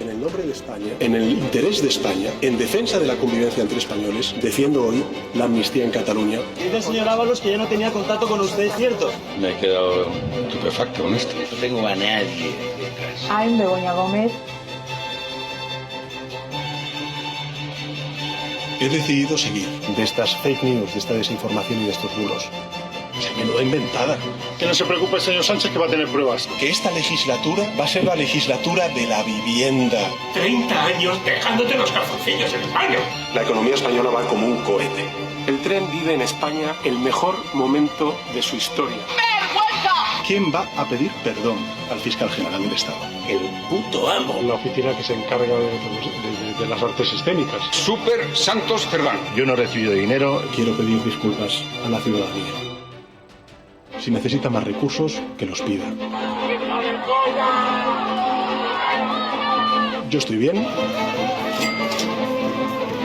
En el nombre de España, en el interés de España, en defensa de la convivencia entre españoles, defiendo hoy la amnistía en Cataluña. Dice el señor Ábalos que ya no tenía contacto con usted, ¿es cierto? Me he quedado estupefacto con esto. No tengo a nadie. I'm Begoña Gómez. He decidido seguir de estas fake news, de esta desinformación y de estos bulos. Menuda inventada. Que no se preocupe, señor Sánchez, que va a tener pruebas. Que esta legislatura va a ser la legislatura de la vivienda. 30 años dejándote los calzoncillos en el baño. La economía española va como un cohete. El tren vive en España el mejor momento de su historia. ¡Vergüenza! ¿Quién va a pedir perdón al fiscal general del Estado? El puto amo. La oficina que se encarga de las artes escénicas. Super Santos Cerdán. Yo no he recibido dinero. Quiero pedir disculpas a la ciudadanía. Si necesita más recursos, que los pida. Yo estoy bien.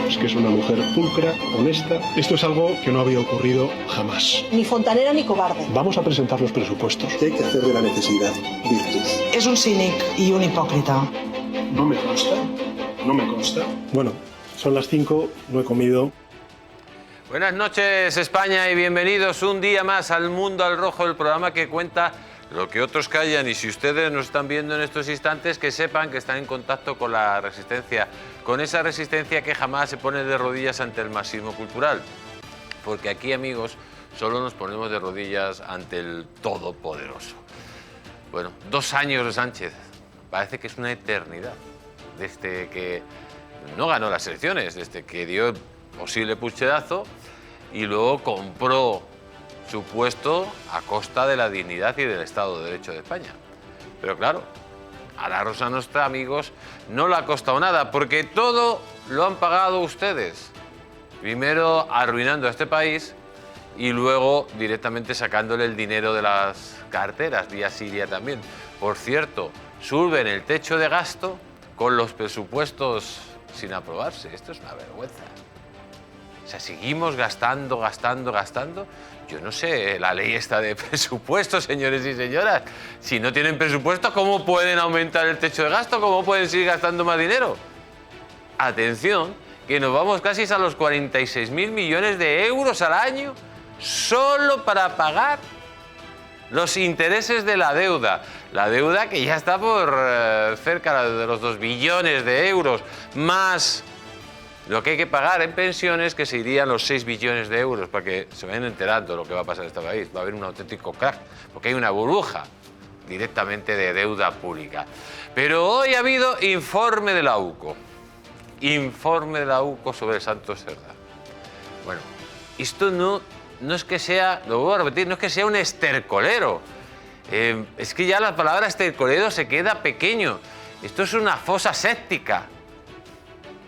Es que es una mujer pulcra, honesta. Esto es algo que no había ocurrido jamás. Ni fontanera ni cobarde. Vamos a presentar los presupuestos. ¿Qué hay que hacer de la necesidad? Virtud. Es un cínic y un hipócrita. No me consta. No me consta. Bueno, son las 5, no he comido. Buenas noches, España, y bienvenidos un día más al Mundo al Rojo, el programa que cuenta lo que otros callan. Y si ustedes nos están viendo en estos instantes, que sepan que están en contacto con la resistencia, con esa resistencia que jamás se pone de rodillas ante el marxismo cultural. Porque aquí, amigos, solo nos ponemos de rodillas ante el Todopoderoso. Bueno, 2 años de Sánchez, parece que es una eternidad, desde que no ganó las elecciones, desde que dio el posible pucherazo y luego compró su puesto a costa de la dignidad y del Estado de Derecho de España. Pero claro, a la Rosa Nostra, amigos, no le ha costado nada, porque todo lo han pagado ustedes. Primero arruinando a este país y luego directamente sacándole el dinero de las carteras, día sí, día también. Por cierto, suben el techo de gasto con los presupuestos sin aprobarse. Esto es una vergüenza. O sea, seguimos gastando. Yo no sé, la ley está de presupuesto, señores y señoras. Si no tienen presupuesto, ¿cómo pueden aumentar el techo de gasto? ¿Cómo pueden seguir gastando más dinero? Atención, que nos vamos casi a los 46.000 millones de euros al año solo para pagar los intereses de la deuda. La deuda que ya está por cerca de los 2 billones de euros, más lo que hay que pagar en pensiones, que se irían los 6 billones de euros, para que se vayan enterando de lo que va a pasar en este país. Va a haber un auténtico crack, porque hay una burbuja directamente de deuda pública. Pero hoy ha habido informe de la UCO. Informe de la UCO sobre Santos Cerdá. Bueno, esto no es que sea, lo vuelvo a repetir, no es que sea un estercolero. Es que ya la palabra estercolero se queda pequeño. Esto es una fosa séptica.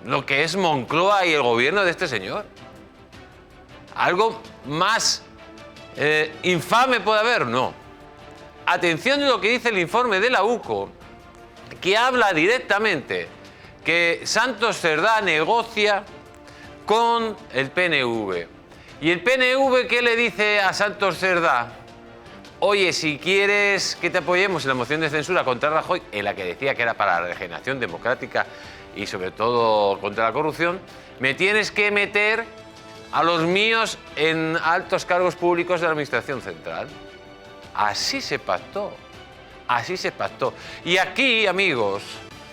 Lo que es Moncloa y el gobierno de este señor. ¿Algo más infame puede haber? No. Atención a lo que dice el informe de la UCO, que habla directamente que Santos Cerdá negocia con el PNV. ¿Y el PNV qué le dice a Santos Cerdá? Oye, si quieres que te apoyemos en la moción de censura contra Rajoy, en la que decía que era para la regeneración democrática y sobre todo contra la corrupción, me tienes que meter a los míos en altos cargos públicos de la Administración Central. Así se pactó, así se pactó. Y aquí, amigos,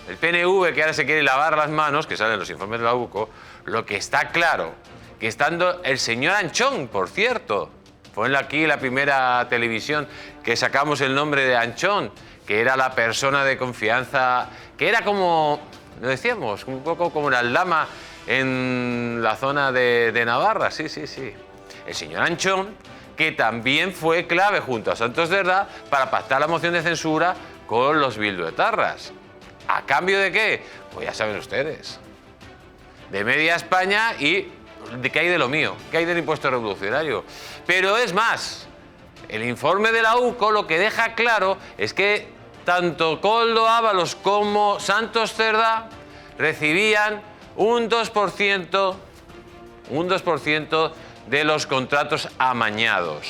el PNV, que ahora se quiere lavar las manos, que salen los informes de la UCO, lo que está claro, que estando el señor Anchón, por cierto, fue aquí la primera televisión que sacamos el nombre de Anchón, que era la persona de confianza, que era como, lo decíamos, un poco como una aldama en la zona de Navarra, sí. El señor Anchón, que también fue clave junto a Santos Cerdá para pactar la moción de censura con los bilduetarras. ¿A cambio de qué? Pues ya saben ustedes. De media España y de qué hay de lo mío, qué hay del impuesto revolucionario. Pero es más, el informe de la UCO lo que deja claro es que tanto Koldo Ábalos como Santos Cerdá recibían un 2% de los contratos amañados.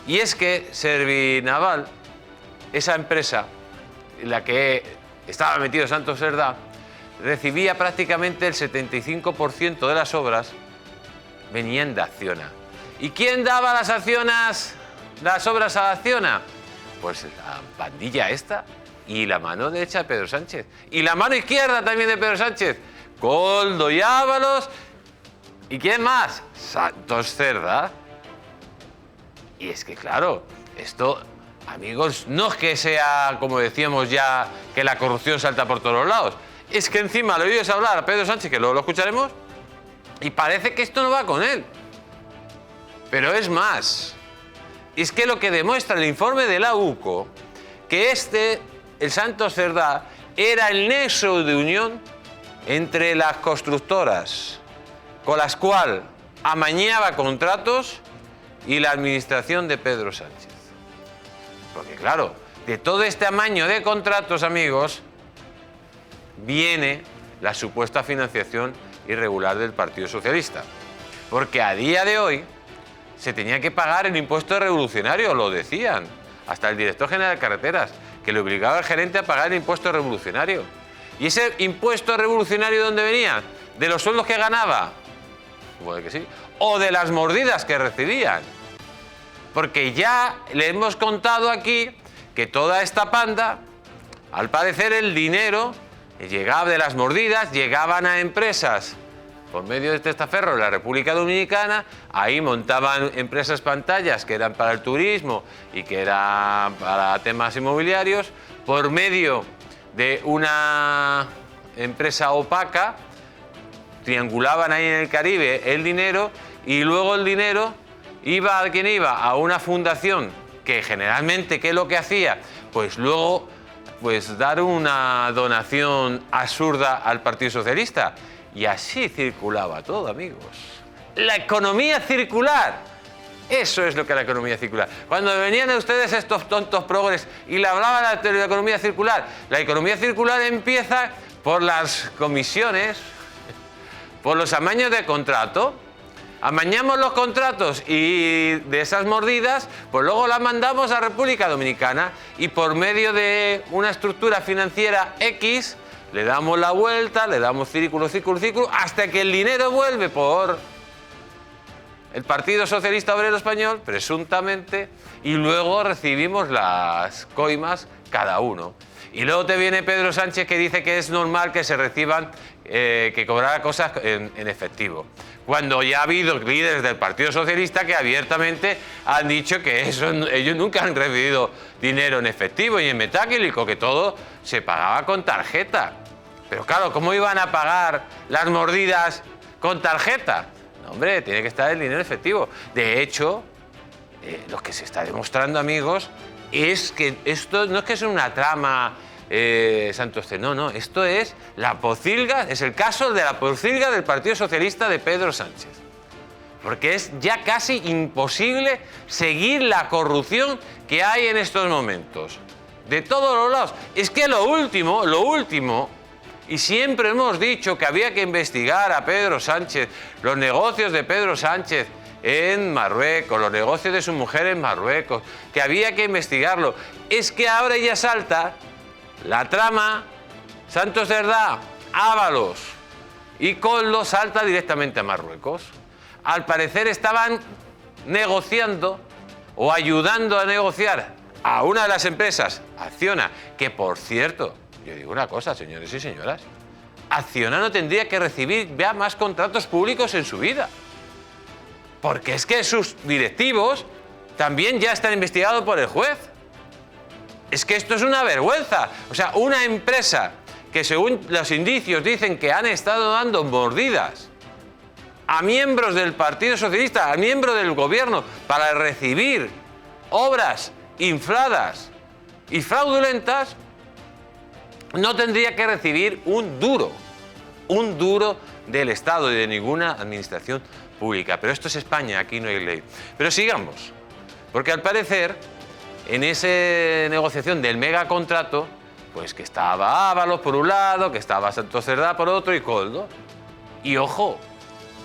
Y es que Servinaval, esa empresa, la que estaba metido Santos Cerdá, recibía prácticamente el 75% de las obras venían de Acciona. ¿Y quién daba las obras a Acciona? Pues la pandilla esta y la mano derecha de Pedro Sánchez. Y la mano izquierda también de Pedro Sánchez. Koldo y Ábalos. ¿Y quién más? Santos Cerdá. Y es que claro, esto, amigos, no es que sea, como decíamos ya, que la corrupción salta por todos los lados. Es que encima le oyes hablar a Pedro Sánchez, que luego lo escucharemos, y parece que esto no va con él. Pero es más. Es que lo que demuestra el informe de la UCO, que el Santos Cerdá, era el nexo de unión entre las constructoras con las cuales amañaba contratos y la administración de Pedro Sánchez. Porque claro, de todo este amaño de contratos, amigos, viene la supuesta financiación irregular del Partido Socialista. Porque a día de hoy se tenía que pagar el impuesto revolucionario, lo decían, hasta el director general de carreteras, que le obligaba al gerente a pagar el impuesto revolucionario. ¿Y ese impuesto revolucionario de dónde venía? ¿De los sueldos que ganaba? Puede que sí. ¿O de las mordidas que recibían? Porque ya le hemos contado aquí que toda esta panda, al parecer el dinero llegaba de las mordidas, llegaban a empresas por medio de testaferro en la República Dominicana, ahí montaban empresas pantallas que eran para el turismo y que eran para temas inmobiliarios, por medio de una empresa opaca, triangulaban ahí en el Caribe el dinero y luego el dinero iba a quien iba, a una fundación que generalmente, ¿qué es lo que hacía? Pues luego dar una donación absurda al Partido Socialista. Y así circulaba todo, amigos. La economía circular. Eso es lo que es la economía circular. Cuando venían ustedes estos tontos progres y le hablaban de la economía circular, la economía circular empieza por las comisiones, por los amaños de contrato. Amañamos los contratos y de esas mordidas, pues luego las mandamos a República Dominicana y por medio de una estructura financiera X le damos la vuelta, le damos círculo, círculo, círculo, hasta que el dinero vuelve por el Partido Socialista Obrero Español, presuntamente, y luego recibimos las coimas cada uno. Y luego te viene Pedro Sánchez que dice que es normal que se reciban, que cobrara cosas en efectivo. Cuando ya ha habido líderes del Partido Socialista que abiertamente han dicho que ellos nunca han recibido dinero en efectivo y en metálico, que todo se pagaba con tarjeta. Pero claro, ¿cómo iban a pagar las mordidas con tarjeta? No, hombre, tiene que estar el dinero en efectivo. De hecho, lo que se está demostrando, amigos, es que esto no es que sea una trama Santos Cerdá, no, esto es la pocilga, es el caso de la pocilga del Partido Socialista de Pedro Sánchez. Porque es ya casi imposible seguir la corrupción que hay en estos momentos. De todos los lados. Es que lo último, y siempre hemos dicho que había que investigar a Pedro Sánchez, los negocios de Pedro Sánchez en Marruecos, los negocios de su mujer en Marruecos, que había que investigarlo. Es que ahora ya salta la trama Santos Cerdá, Ábalos y Koldo salta directamente a Marruecos. Al parecer estaban negociando o ayudando a negociar a una de las empresas, Acciona, que por cierto, yo digo una cosa, señores y señoras, Acciona no tendría que recibir ya más contratos públicos en su vida. Porque es que sus directivos también ya están investigados por el juez. Es que esto es una vergüenza. O sea, una empresa que según los indicios dicen que han estado dando mordidas a miembros del Partido Socialista, a miembros del gobierno, para recibir obras infladas y fraudulentas, no tendría que recibir un duro del Estado y de ninguna administración pública. Pero esto es España, aquí no hay ley. Pero sigamos, porque al parecer, en esa negociación del megacontrato, pues que estaba Ábalos por un lado, que estaba Santos Cerdá por otro y Koldo. Y ojo,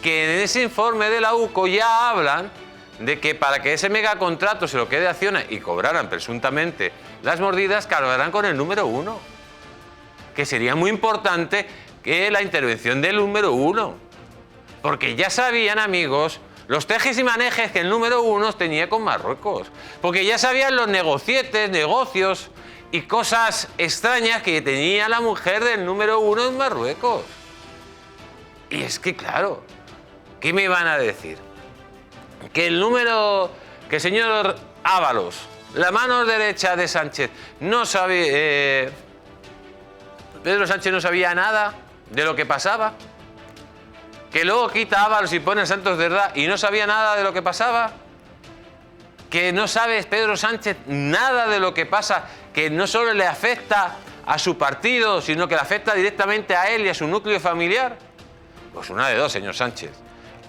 que en ese informe de la UCO ya hablan de que para que ese megacontrato se lo quede Acciona y cobraran presuntamente las mordidas, cargarán con el número 1. que sería muy importante que la intervención del número 1. Porque ya sabían, amigos, los tejes y manejes que el número 1 tenía con Marruecos. Porque ya sabían los negocios y cosas extrañas que tenía la mujer del número 1 en Marruecos. Y es que, claro, ¿qué me van a decir? Que el señor Ábalos, la mano derecha de Sánchez, no sabía... Pedro Sánchez no sabía nada de lo que pasaba. Que luego quita a Ábalos y pone a Santos Cerdá y no sabía nada de lo que pasaba. Que no sabe Pedro Sánchez nada de lo que pasa, que no solo le afecta a su partido, sino que le afecta directamente a él y a su núcleo familiar. Pues una de dos, señor Sánchez.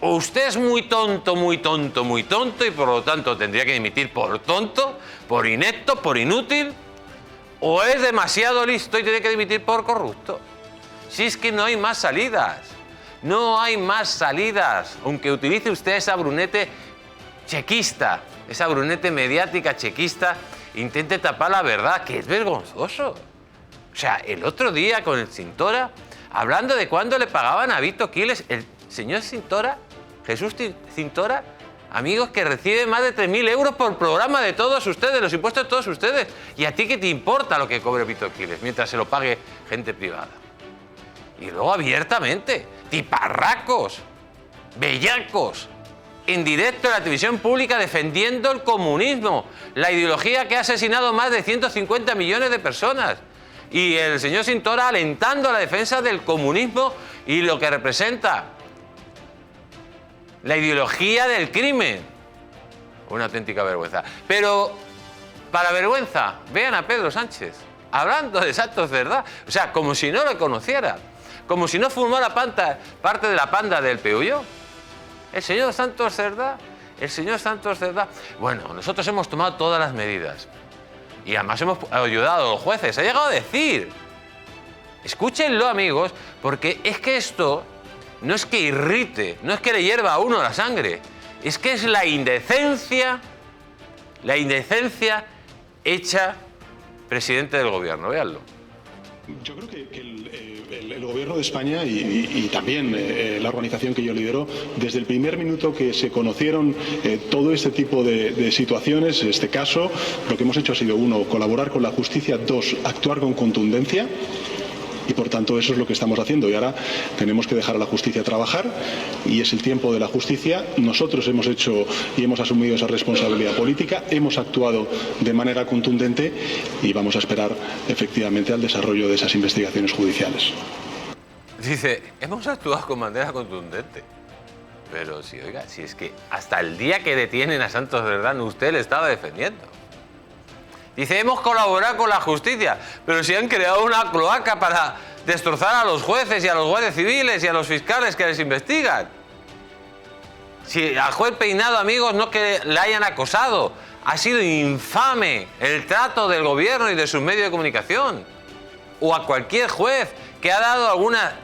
O usted es muy tonto y por lo tanto tendría que dimitir por tonto, por inepto, por inútil, o es demasiado listo y tiene que dimitir por corrupto. Si es que no hay más salidas. No hay más salidas, aunque utilice usted esa brunete chequista, esa brunete mediática chequista, intente tapar la verdad, que es vergonzoso. O sea, el otro día con el Cintora, hablando de cuándo le pagaban a Vito Quiles, el señor Cintora, Jesús Cintora, amigos, que recibe más de 3.000 euros por programa de todos ustedes, los impuestos de todos ustedes. ¿Y a ti qué te importa lo que cobre Vito Quiles mientras se lo pague gente privada? Y luego abiertamente, tiparracos, bellacos, en directo en la televisión pública defendiendo el comunismo, la ideología que ha asesinado más de 150 millones de personas. Y el señor Cintora alentando la defensa del comunismo y lo que representa la ideología del crimen. Una auténtica vergüenza. Pero, para vergüenza, vean a Pedro Sánchez hablando de Santos Cerdá. O sea, como si no lo conociera. Como si no formara parte de la panda del Peullo. El señor Santos Cerdá. Bueno, nosotros hemos tomado todas las medidas. Y además hemos ayudado a los jueces. Ha llegado a decir. Escúchenlo, amigos, porque es que esto no es que irrite, no es que le hierva a uno la sangre. Es que es la indecencia hecha presidente del gobierno. Véanlo. Yo creo que el gobierno de España y también la organización que yo lidero, desde el primer minuto que se conocieron todo este tipo de situaciones, este caso, lo que hemos hecho ha sido, uno, colaborar con la justicia, dos, actuar con contundencia. Y por tanto eso es lo que estamos haciendo. Y ahora tenemos que dejar a la justicia trabajar y es el tiempo de la justicia. Nosotros hemos hecho y hemos asumido esa responsabilidad política, hemos actuado de manera contundente y vamos a esperar efectivamente al desarrollo de esas investigaciones judiciales. Dice, hemos actuado con manera contundente. Pero si, oiga, si es que hasta el día que detienen a Santos Cerdá usted le estaba defendiendo. Dice, hemos colaborado con la justicia, pero si han creado una cloaca para destrozar a los jueces y a los guardias civiles y a los fiscales que les investigan. Si al juez Peinado, amigos, no que le hayan acosado, ha sido infame el trato del gobierno y de sus medios de comunicación. O a cualquier juez que ha dado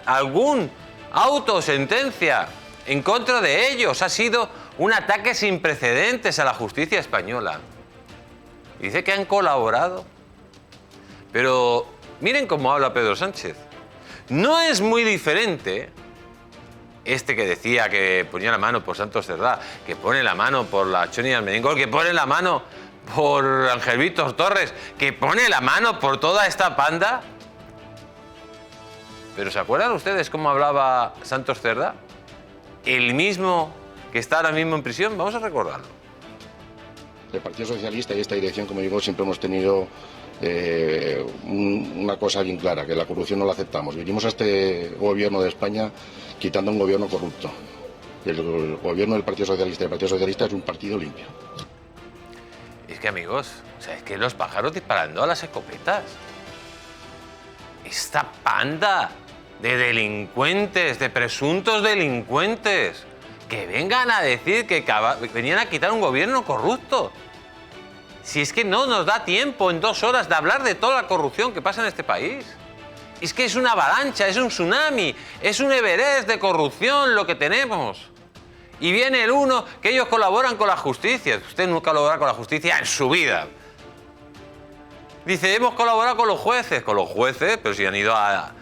algún auto o sentencia en contra de ellos. Ha sido un ataque sin precedentes a la justicia española. Dice que han colaborado. Pero miren cómo habla Pedro Sánchez. No es muy diferente este que decía que ponía la mano por Santos Cerdá, que pone la mano por la Choni Armengol, que pone la mano por Ángel Víctor Torres, que pone la mano por toda esta panda. Pero ¿se acuerdan ustedes cómo hablaba Santos Cerdá? El mismo que está ahora mismo en prisión. Vamos a recordarlo. El Partido Socialista y esta dirección, como digo, siempre hemos tenido una cosa bien clara, que la corrupción no la aceptamos. Venimos a este gobierno de España quitando un gobierno corrupto. El gobierno del Partido Socialista y el Partido Socialista es un partido limpio. Es que, amigos, o sea, es que los pájaros disparando a las escopetas. Esta panda de delincuentes, de presuntos delincuentes, que vengan a decir que venían a quitar un gobierno corrupto. Si es que no nos da tiempo en 2 horas de hablar de toda la corrupción que pasa en este país. Es que es una avalancha, es un tsunami, es un Everest de corrupción lo que tenemos. Y viene el uno que ellos colaboran con la justicia. Usted nunca colaborará con la justicia en su vida. Dice, hemos colaborado con los jueces, pero si han ido a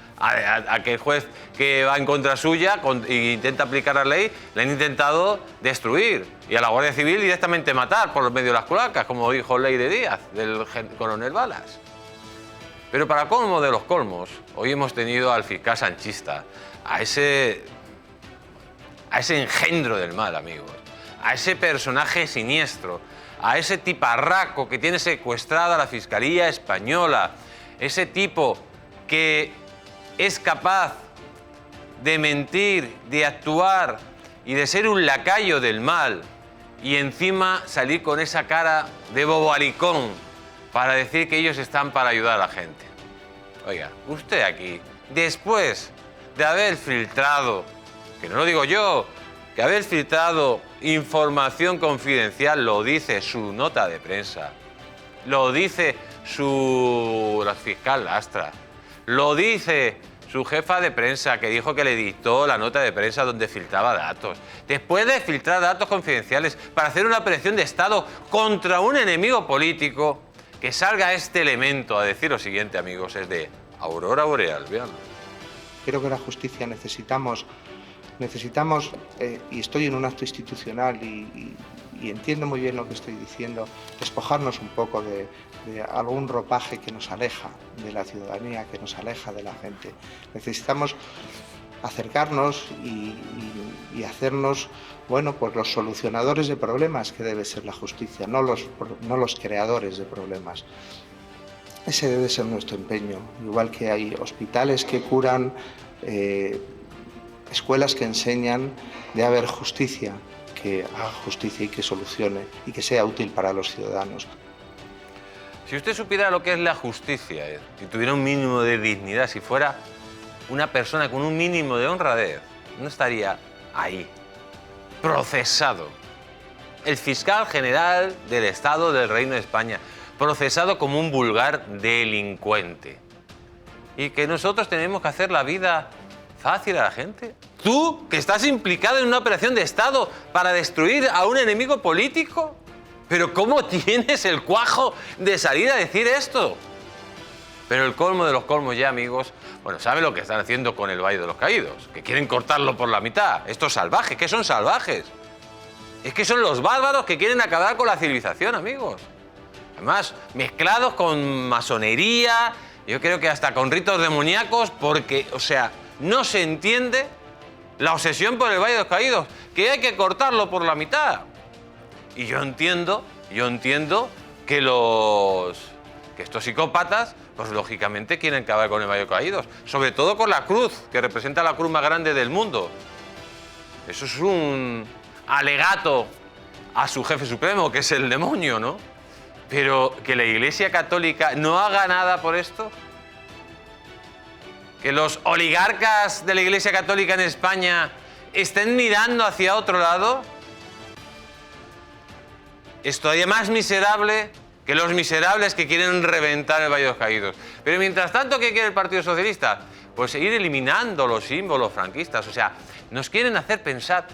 aquel juez que va en contra suya e intenta aplicar la ley, le han intentado destruir. Y a la Guardia Civil directamente matar por medio de las cloacas, como dijo Ley de Díaz, del coronel Balas. Pero para colmo de los colmos, hoy hemos tenido al fiscal sanchista, a ese engendro del mal, amigos, a ese personaje siniestro, a ese tiparraco que tiene secuestrada la Fiscalía Española, ese tipo que es capaz de mentir, de actuar y de ser un lacayo del mal y encima salir con esa cara de bobalicón para decir que ellos están para ayudar a la gente. Oiga, usted aquí, después de haber filtrado, que no lo digo yo, que haber filtrado información confidencial, lo dice su nota de prensa, lo dice la fiscal Lastra, lo dice su jefa de prensa, que dijo que le dictó la nota de prensa donde filtraba datos. Después de filtrar datos confidenciales para hacer una operación de Estado contra un enemigo político, que salga este elemento a decir lo siguiente, amigos, es de aurora boreal, veanlo. Creo que la justicia necesitamos, y estoy en un acto institucional y entiendo muy bien lo que estoy diciendo, despojarnos un poco de algún ropaje que nos aleja de la ciudadanía, que nos aleja de la gente. Necesitamos acercarnos y hacernos, bueno, pues los solucionadores de problemas que debe ser la justicia, no los creadores de problemas. Ese debe ser nuestro empeño, igual que hay hospitales que curan, escuelas que enseñan, de haber justicia, que haga justicia y que solucione y que sea útil para los ciudadanos. Si usted supiera lo que es la justicia, si tuviera un mínimo de dignidad, si fuera una persona con un mínimo de honradez, no estaría ahí, procesado. El fiscal general del Estado del Reino de España, procesado como un vulgar delincuente. Y que nosotros tenemos que hacer la vida fácil a la gente. Tú, que estás implicado en una operación de Estado para destruir a un enemigo político. Pero ¿cómo tienes el cuajo de salir a decir esto? Pero el colmo de los colmos ya, amigos, bueno, ¿saben lo que están haciendo con el Valle de los Caídos? Que quieren cortarlo por la mitad. Estos salvajes, ¿qué son salvajes? Es que son los bárbaros que quieren acabar con la civilización, amigos. Además, mezclados con masonería, yo creo que hasta con ritos demoníacos, porque, o sea, no se entiende la obsesión por el Valle de los Caídos, que hay que cortarlo por la mitad. Y yo entiendo que estos psicópatas, pues lógicamente quieren acabar con el Valle de los Caídos, sobre todo con la cruz, que representa la cruz más grande del mundo. Eso es un alegato a su jefe supremo, que es el demonio, ¿no? Pero que la Iglesia Católica no haga nada por esto, que los oligarcas de la Iglesia Católica en España estén mirando hacia otro lado, es todavía más miserable que los miserables que quieren reventar el Valle de los Caídos. Pero mientras tanto, ¿qué quiere el Partido Socialista? Pues ir eliminando los símbolos franquistas. O sea, nos quieren hacer pensar,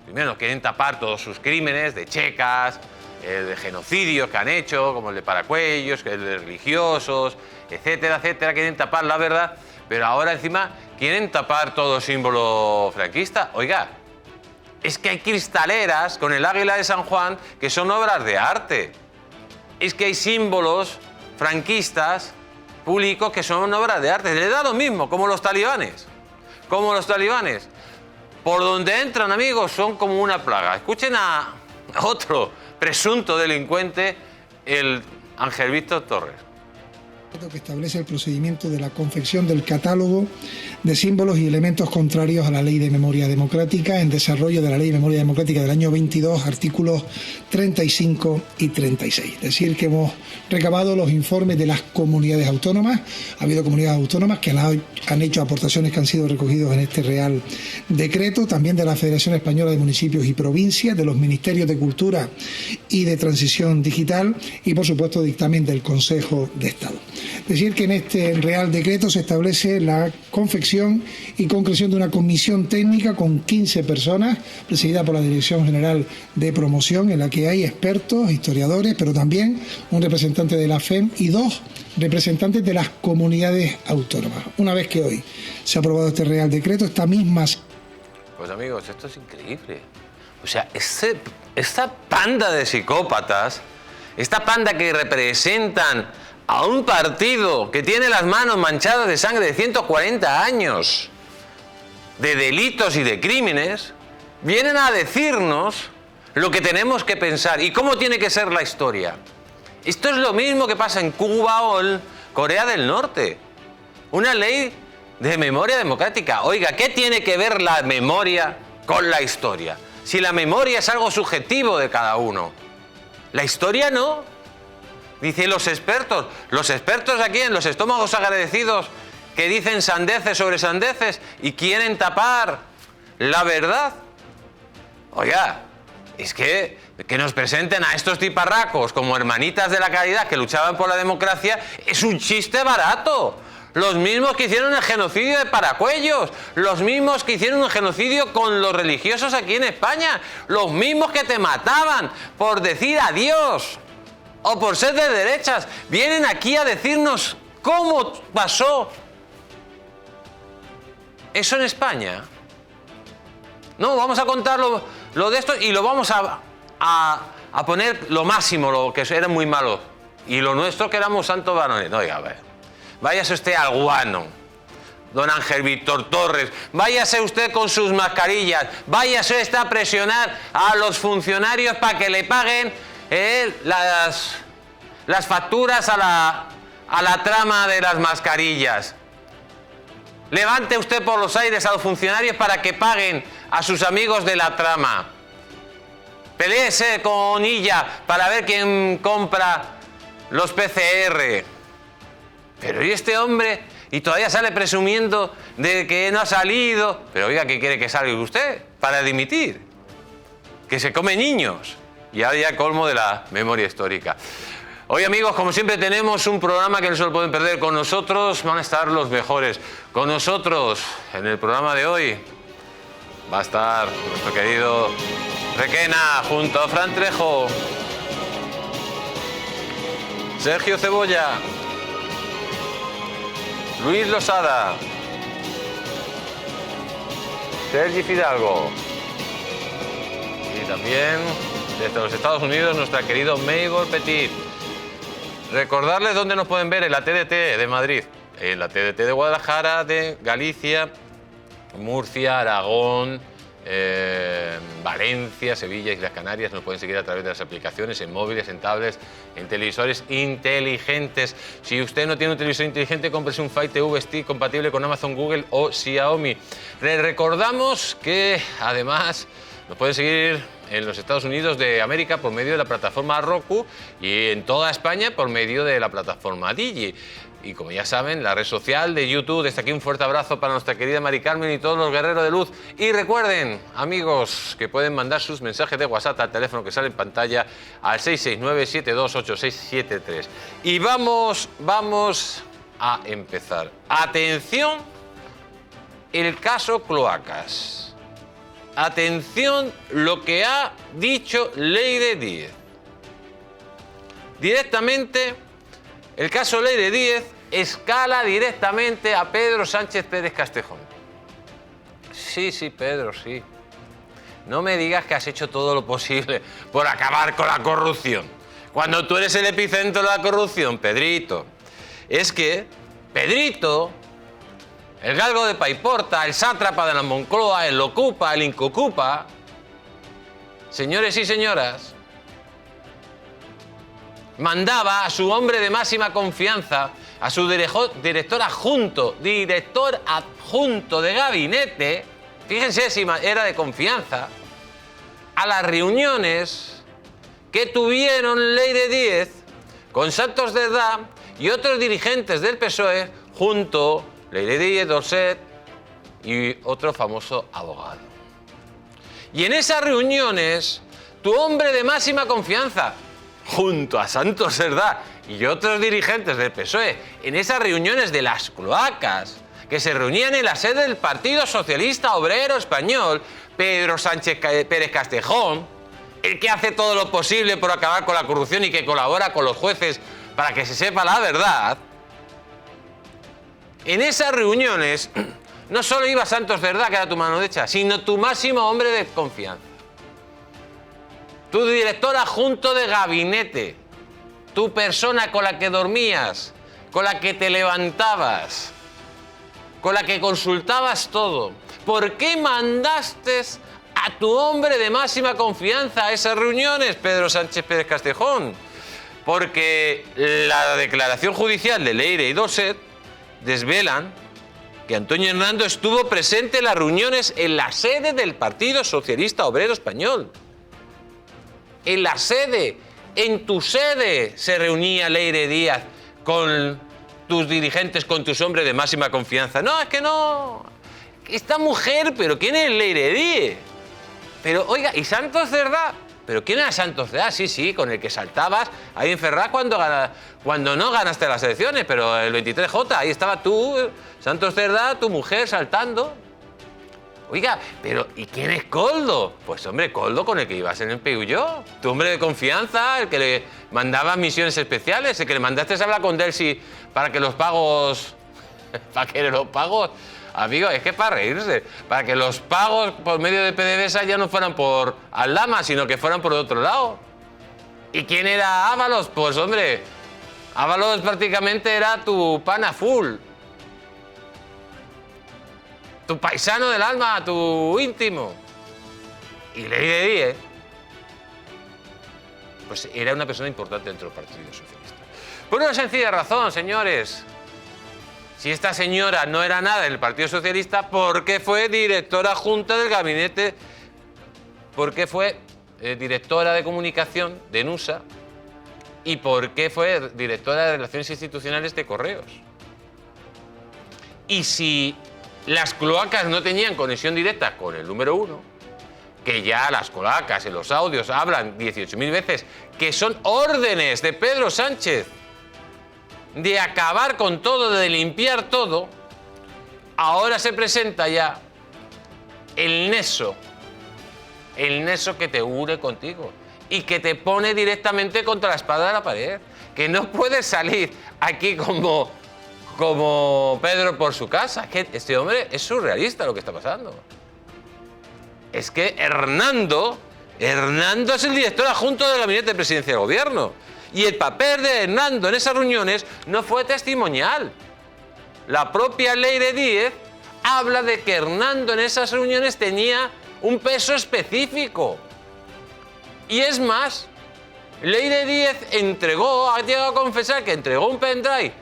primero nos quieren tapar todos sus crímenes de checas, de genocidios que han hecho, como el de Paracuellos, el de religiosos, etcétera, etcétera. Quieren tapar la verdad, pero ahora encima quieren tapar todo símbolo franquista. Oiga, es que hay cristaleras con el águila de San Juan que son obras de arte. Es que hay símbolos franquistas públicos que son obras de arte. Le da lo mismo, como los talibanes. Como los talibanes. Por donde entran, amigos, son como una plaga. Escuchen a otro presunto delincuente, el Ángel Víctor Torres. Que establece el procedimiento de la confección del catálogo de símbolos y elementos contrarios a la Ley de Memoria Democrática en desarrollo de la Ley de Memoria Democrática del año 22, artículos 35 y 36. Es decir, que hemos recabado los informes de las comunidades autónomas. Ha habido comunidades autónomas que han hecho aportaciones que han sido recogidos en este Real Decreto, también de la Federación Española de Municipios y Provincias, de los Ministerios de Cultura y de Transición Digital y, por supuesto, dictamen del Consejo de Estado. Es decir, que en este Real Decreto se establece la confección creación y concreción de una comisión técnica con 15 personas, presidida por la Dirección General de Promoción, en la que hay expertos, historiadores, pero también un representante de la FEM y 2 representantes de las comunidades autónomas. Una vez que hoy se ha aprobado este Real Decreto, esta misma... Pues amigos, esto es increíble. O sea, esta panda de psicópatas, esta panda que representan a un partido que tiene las manos manchadas de sangre de 140 años de delitos y de crímenes, vienen a decirnos lo que tenemos que pensar y cómo tiene que ser la historia. Esto es lo mismo que pasa en Cuba o en Corea del Norte. Una ley de memoria democrática. Oiga, ¿qué tiene que ver la memoria con la historia? Si la memoria es algo subjetivo de cada uno. La historia no. Dicen los expertos aquí en los estómagos agradecidos que dicen sandeces sobre sandeces y quieren tapar la verdad. Oiga, es que nos presenten a estos tiparracos como hermanitas de la caridad que luchaban por la democracia es un chiste barato. Los mismos que hicieron el genocidio de Paracuellos, los mismos que hicieron el genocidio con los religiosos aquí en España, los mismos que te mataban por decir adiós o por ser de derechas, vienen aquí a decirnos cómo pasó eso en España. No, vamos a contar lo de esto y lo vamos a poner lo máximo, lo que era muy malo, y lo nuestro que éramos santos varones. No, oiga, a ver, váyase usted al guano, don Ángel Víctor Torres, váyase usted con sus mascarillas, váyase usted a presionar a los funcionarios para que le paguen las facturas a la trama de las mascarillas. Levante usted por los aires a los funcionarios para que paguen a sus amigos de la trama. Peléese con Illa para ver quién compra los PCR. Pero ¿y este hombre? Y todavía sale presumiendo de que no ha salido. Pero oiga, ¿qué quiere que salga usted para dimitir? Que se come niños. Y ahora ya colmo de la memoria histórica. Hoy, amigos, como siempre tenemos un programa que no se lo pueden perder. Con nosotros van a estar los mejores. Con nosotros, en el programa de hoy, va a estar nuestro querido Requena junto a Fran Trejo, Sergio Cebolla, Luis Losada, Sergi Fidalgo y también desde los Estados Unidos nuestra querida Maybor Petit. Recordarles dónde nos pueden ver: en la TDT de Madrid, en la TDT de Guadalajara, de Galicia, Murcia, Aragón, Valencia, Sevilla, Islas Canarias. Nos pueden seguir a través de las aplicaciones en móviles, en tablets, en televisores inteligentes. Si usted no tiene un televisor inteligente, cómprese un Fire TV Stick compatible con Amazon, Google o Xiaomi. Les recordamos que además nos pueden seguir en los Estados Unidos de América por medio de la plataforma Roku y en toda España por medio de la plataforma Digi. Y como ya saben, la red social de YouTube. Desde aquí un fuerte abrazo para nuestra querida Mari Carmen y todos los guerreros de luz. Y recuerden, amigos, que pueden mandar sus mensajes de WhatsApp al teléfono que sale en pantalla al 669-728673. Y vamos a empezar. Atención, el caso Cloacas. Atención lo que ha dicho Leire Díez. Directamente, el caso Leire Díez escala directamente a Pedro Sánchez Pérez Castejón. Sí, Pedro, sí. No me digas que has hecho todo lo posible por acabar con la corrupción, cuando tú eres el epicentro de la corrupción, Pedrito. Es que Pedrito, el galgo de Paiporta, el sátrapa de la Moncloa, el ocupa, el incocupa, señores y señoras, mandaba a su hombre de máxima confianza, a su director adjunto de gabinete, fíjense si era de confianza, a las reuniones que tuvieron Leire Díez con Santos Cerdá y otros dirigentes del PSOE junto Leire Díez, Dorset y otro famoso abogado. Y en esas reuniones, tu hombre de máxima confianza, junto a Santos Cerdá y otros dirigentes del PSOE, en esas reuniones de las cloacas, que se reunían en la sede del Partido Socialista Obrero Español, Pedro Sánchez Pérez Castejón, el que hace todo lo posible por acabar con la corrupción y que colabora con los jueces para que se sepa la verdad. En esas reuniones no solo iba Santos Cerdá, que era tu mano derecha, sino tu máximo hombre de confianza. Tu director adjunto de gabinete, tu persona con la que dormías, con la que te levantabas, con la que consultabas todo. ¿Por qué mandaste a tu hombre de máxima confianza a esas reuniones, Pedro Sánchez Pérez Castejón? Porque la declaración judicial de Leire y Dosset desvelan que Antonio Hernando estuvo presente en las reuniones en la sede del Partido Socialista Obrero Español. En la sede, en tu sede, se reunía Leire Díaz con tus dirigentes, con tus hombres de máxima confianza. No, es que no. Esta mujer, ¿pero quién es Leire Díaz? Pero, oiga, ¿y Santos Cerdá? ¿Pero quién era Santos Cerdá? Sí, con el que saltabas ahí en Ferraz cuando no ganaste las elecciones, pero el 23J, ahí estaba tú, Santos Cerdá, tu mujer, saltando. Oiga, pero ¿y quién es Koldo? Pues hombre, Koldo, con el que ibas en el Peugeot, tu hombre de confianza, el que le mandaba misiones especiales, el que le mandaste a hablar con Delcy para que los pagos... Amigo, es que para reírse, para que los pagos por medio de PDVSA ya no fueran por Aldama, sino que fueran por otro lado. ¿Y quién era Ábalos? Pues hombre, Ábalos prácticamente era tu pana full. Tu paisano del alma, tu íntimo. Y Leire Díaz, pues era una persona importante dentro del Partido Socialista. Por una sencilla razón, señores. Si esta señora no era nada del Partido Socialista, ¿por qué fue directora adjunta del gabinete? ¿Por qué fue directora de comunicación de NUSA? ¿Y por qué fue directora de Relaciones Institucionales de Correos? Y si las cloacas no tenían conexión directa con el número 1, que ya las cloacas en los audios hablan 18.000 veces, que son órdenes de Pedro Sánchez de acabar con todo, de limpiar todo, ahora se presenta ya el neso que te une contigo y que te pone directamente contra la espada de la pared, que no puedes salir aquí como Pedro por su casa. Es que este hombre es surrealista lo que está pasando. Es que Hernando es el director adjunto del Gabinete de Presidencia del Gobierno. Y el papel de Hernando en esas reuniones no fue testimonial. La propia Leire Díaz habla de que Hernando en esas reuniones tenía un peso específico. Y es más, Leire Díaz ha llegado a confesar que entregó un pendrive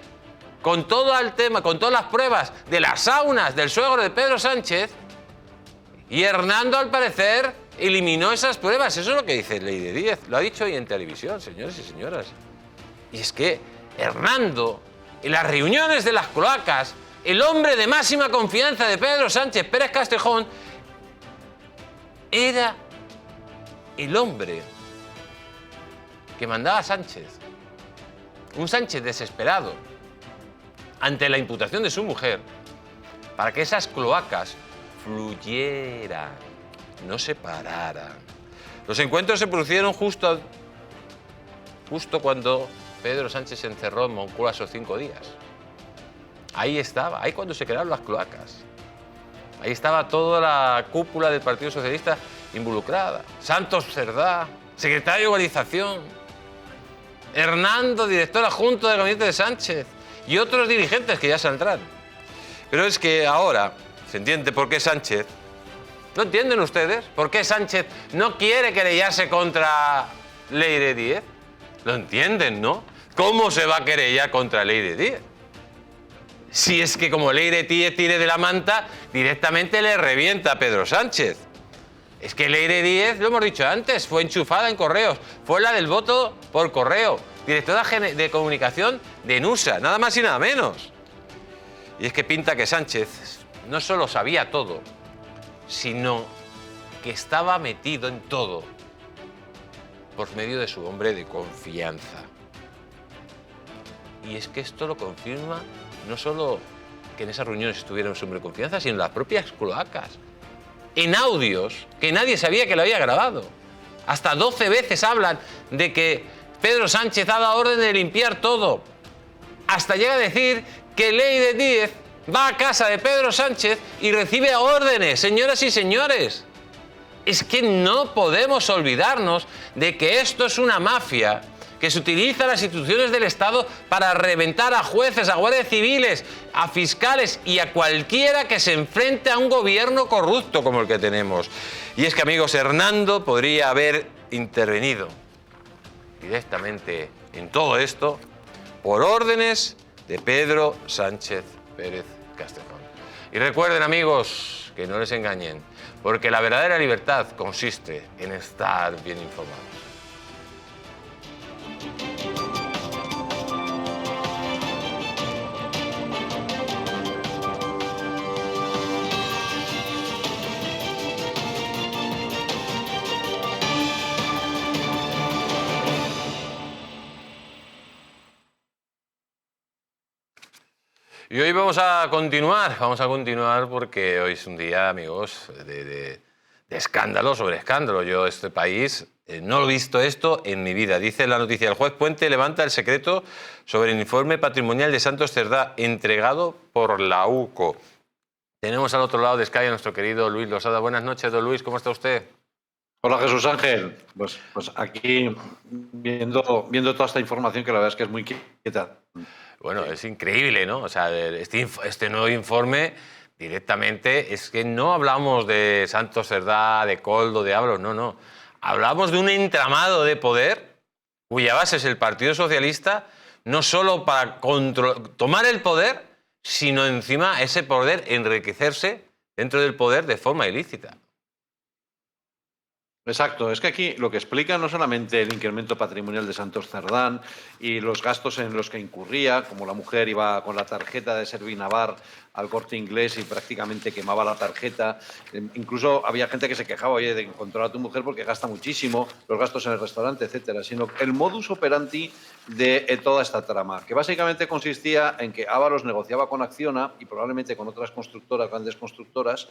con todo el tema, con todas las pruebas de las saunas del suegro de Pedro Sánchez, y Hernando, al parecer, eliminó esas pruebas. Eso es lo que dice Leire Díaz. Lo ha dicho hoy en televisión, señores y señoras. Y es que Hernando, en las reuniones de las cloacas, el hombre de máxima confianza de Pedro Sánchez Pérez Castejón, era el hombre que mandaba a Sánchez. Un Sánchez desesperado ante la imputación de su mujer para que esas cloacas fluyeran, no se pararan. Los encuentros se producieron justo cuando Pedro Sánchez se encerró en Moncloa esos 5 días. Ahí estaba, ahí cuando se crearon las cloacas. Ahí estaba toda la cúpula del Partido Socialista involucrada. Santos Cerdá, secretario de organización. Hernando, director adjunto del gabinete de Sánchez. Y otros dirigentes que ya saldrán. Pero es que ahora se entiende por qué Sánchez... ¿No entienden ustedes por qué Sánchez no quiere querellarse contra Leire Díaz? ¿Lo entienden, no? ¿Cómo se va a querellar contra Leire Díaz? Si es que como Leire Díaz tire de la manta, directamente le revienta a Pedro Sánchez. Es que Leire Díaz, lo hemos dicho antes, fue enchufada en correos. Fue la del voto por correo. Directora de comunicación de NUSA, nada más y nada menos. Y es que pinta que Sánchez no solo sabía todo, sino que estaba metido en todo por medio de su hombre de confianza. Y es que esto lo confirma no solo que en esas reuniones estuviera un hombre de confianza, sino en las propias cloacas. En audios que nadie sabía que lo había grabado. Hasta 12 veces hablan de que Pedro Sánchez ha dado orden de limpiar todo. Hasta llega a decir que Ley Díez va a casa de Pedro Sánchez y recibe órdenes, señoras y señores. Es que no podemos olvidarnos de que esto es una mafia que se utiliza las instituciones del Estado para reventar a jueces, a guardias civiles, a fiscales y a cualquiera que se enfrente a un gobierno corrupto como el que tenemos. Y es que, amigos, Hernando podría haber intervenido directamente en todo esto por órdenes de Pedro Sánchez Pérez Castejón. Y recuerden, amigos, que no les engañen, porque la verdadera libertad consiste en estar bien informados. Y hoy vamos a continuar porque hoy es un día, amigos, de escándalo sobre escándalo. Yo este país no lo he visto esto en mi vida. Dice la noticia, el juez Puente levanta el secreto sobre el informe patrimonial de Santos Cerdá entregado por la UCO. Tenemos al otro lado de Sky a nuestro querido Luis Losada. Buenas noches, don Luis, ¿cómo está usted? Hola, Jesús Ángel. Pues aquí viendo toda esta información que la verdad es que es muy inquietante. Bueno, es increíble, ¿no? O sea, este nuevo informe directamente es que no hablamos de Santos Cerdá, de Koldo, de Ábalos, no. Hablamos de un entramado de poder cuya base es el Partido Socialista, no solo para tomar el poder, sino encima ese poder enriquecerse dentro del poder de forma ilícita. Exacto, es que aquí lo que explica no solamente el incremento patrimonial de Santos Cerdán y los gastos en los que incurría, como la mujer iba con la tarjeta de Servinavar al Corte Inglés y prácticamente quemaba la tarjeta. Incluso había gente que se quejaba, oye, de controlar a tu mujer porque gasta muchísimo, los gastos en el restaurante, etcétera, sino el modus operandi de toda esta trama, que básicamente consistía en que Ábalos negociaba con Acciona y probablemente con otras constructoras, grandes constructoras,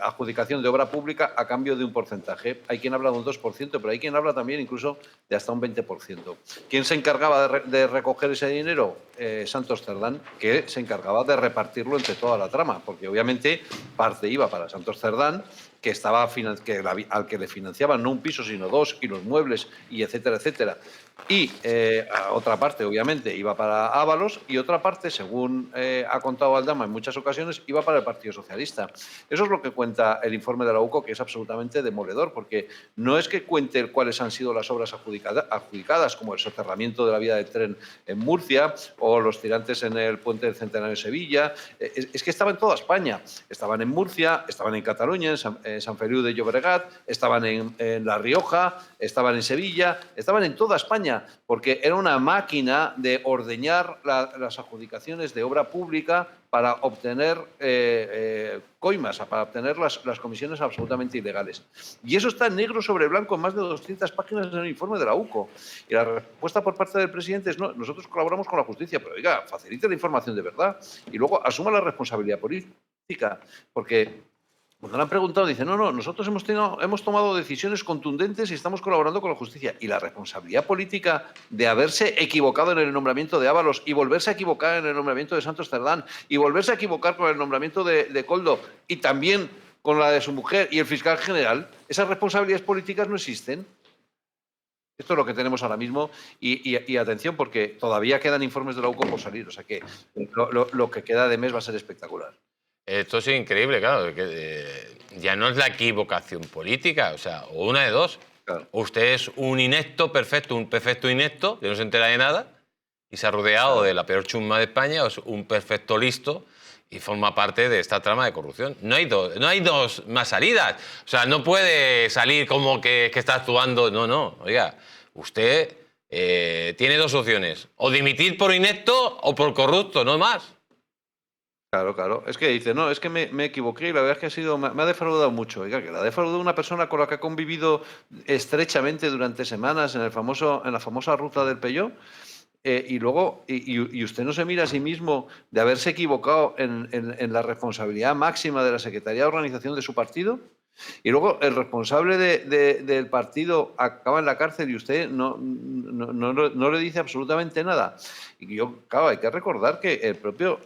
adjudicación de obra pública a cambio de un porcentaje. Hay quien habla de un 2%, pero hay quien habla también incluso de hasta un 20%. ¿Quién se encargaba de recoger ese dinero? Santos Cerdán, que se encargaba de repartirlo entre toda la trama, porque obviamente parte iba para Santos Cerdán, que estaba al que le financiaban no un piso sino dos, y los muebles, y etcétera, etcétera. Y otra parte, obviamente, iba para Ábalos y otra parte, según ha contado Aldama en muchas ocasiones, iba para el Partido Socialista. Eso es lo que cuenta el informe de la UCO, que es absolutamente demoledor, porque no es que cuente cuáles han sido las obras adjudicadas, como el soterramiento de la vía de tren en Murcia o los tirantes en el puente del Centenario de Sevilla. Es que estaba en toda España. Estaban en Murcia, estaban en Cataluña, en San Feliu de Llobregat, estaban en La Rioja, estaban en Sevilla, estaban en toda España, porque era una máquina de ordeñar las adjudicaciones de obra pública para obtener coimas, para obtener las comisiones absolutamente ilegales. Y eso está negro sobre blanco en más de 200 páginas en el informe de la UCO. Y la respuesta por parte del presidente es no, nosotros colaboramos con la justicia, pero oiga, facilite la información de verdad y luego asuma la responsabilidad política, porque cuando le han preguntado, dice, no, nosotros hemos tomado decisiones contundentes y estamos colaborando con la justicia. Y la responsabilidad política de haberse equivocado en el nombramiento de Ábalos y volverse a equivocar en el nombramiento de Santos Cerdán y volverse a equivocar con el nombramiento de Koldo y también con la de su mujer y el fiscal general, esas responsabilidades políticas no existen. Esto es lo que tenemos ahora mismo y atención, porque todavía quedan informes de la UCO por salir. O sea que lo que queda de mes va a ser espectacular. Esto es increíble, claro. Ya no es la equivocación política, o sea, o una de dos. Claro. O usted es un inepto perfecto, un perfecto inepto, que no se entera de nada, y se ha rodeado de la peor chusma de España, o es un perfecto listo y forma parte de esta trama de corrupción. No hay dos más salidas. O sea, no puede salir como que está actuando. No. Oiga, usted tiene dos opciones. O dimitir por inepto o por corrupto, no más. Claro. Es que dice, no, es que me equivoqué y la verdad es que me ha defraudado mucho. Oiga, que la ha defraudado una persona con la que ha convivido estrechamente durante semanas en la famosa ruta del Peugeot. y luego, y usted no se mira a sí mismo de haberse equivocado en la responsabilidad máxima de la Secretaría de Organización de su partido. Y luego el responsable del partido acaba en la cárcel y usted no le dice absolutamente nada. Y yo, claro, hay que recordar que el propio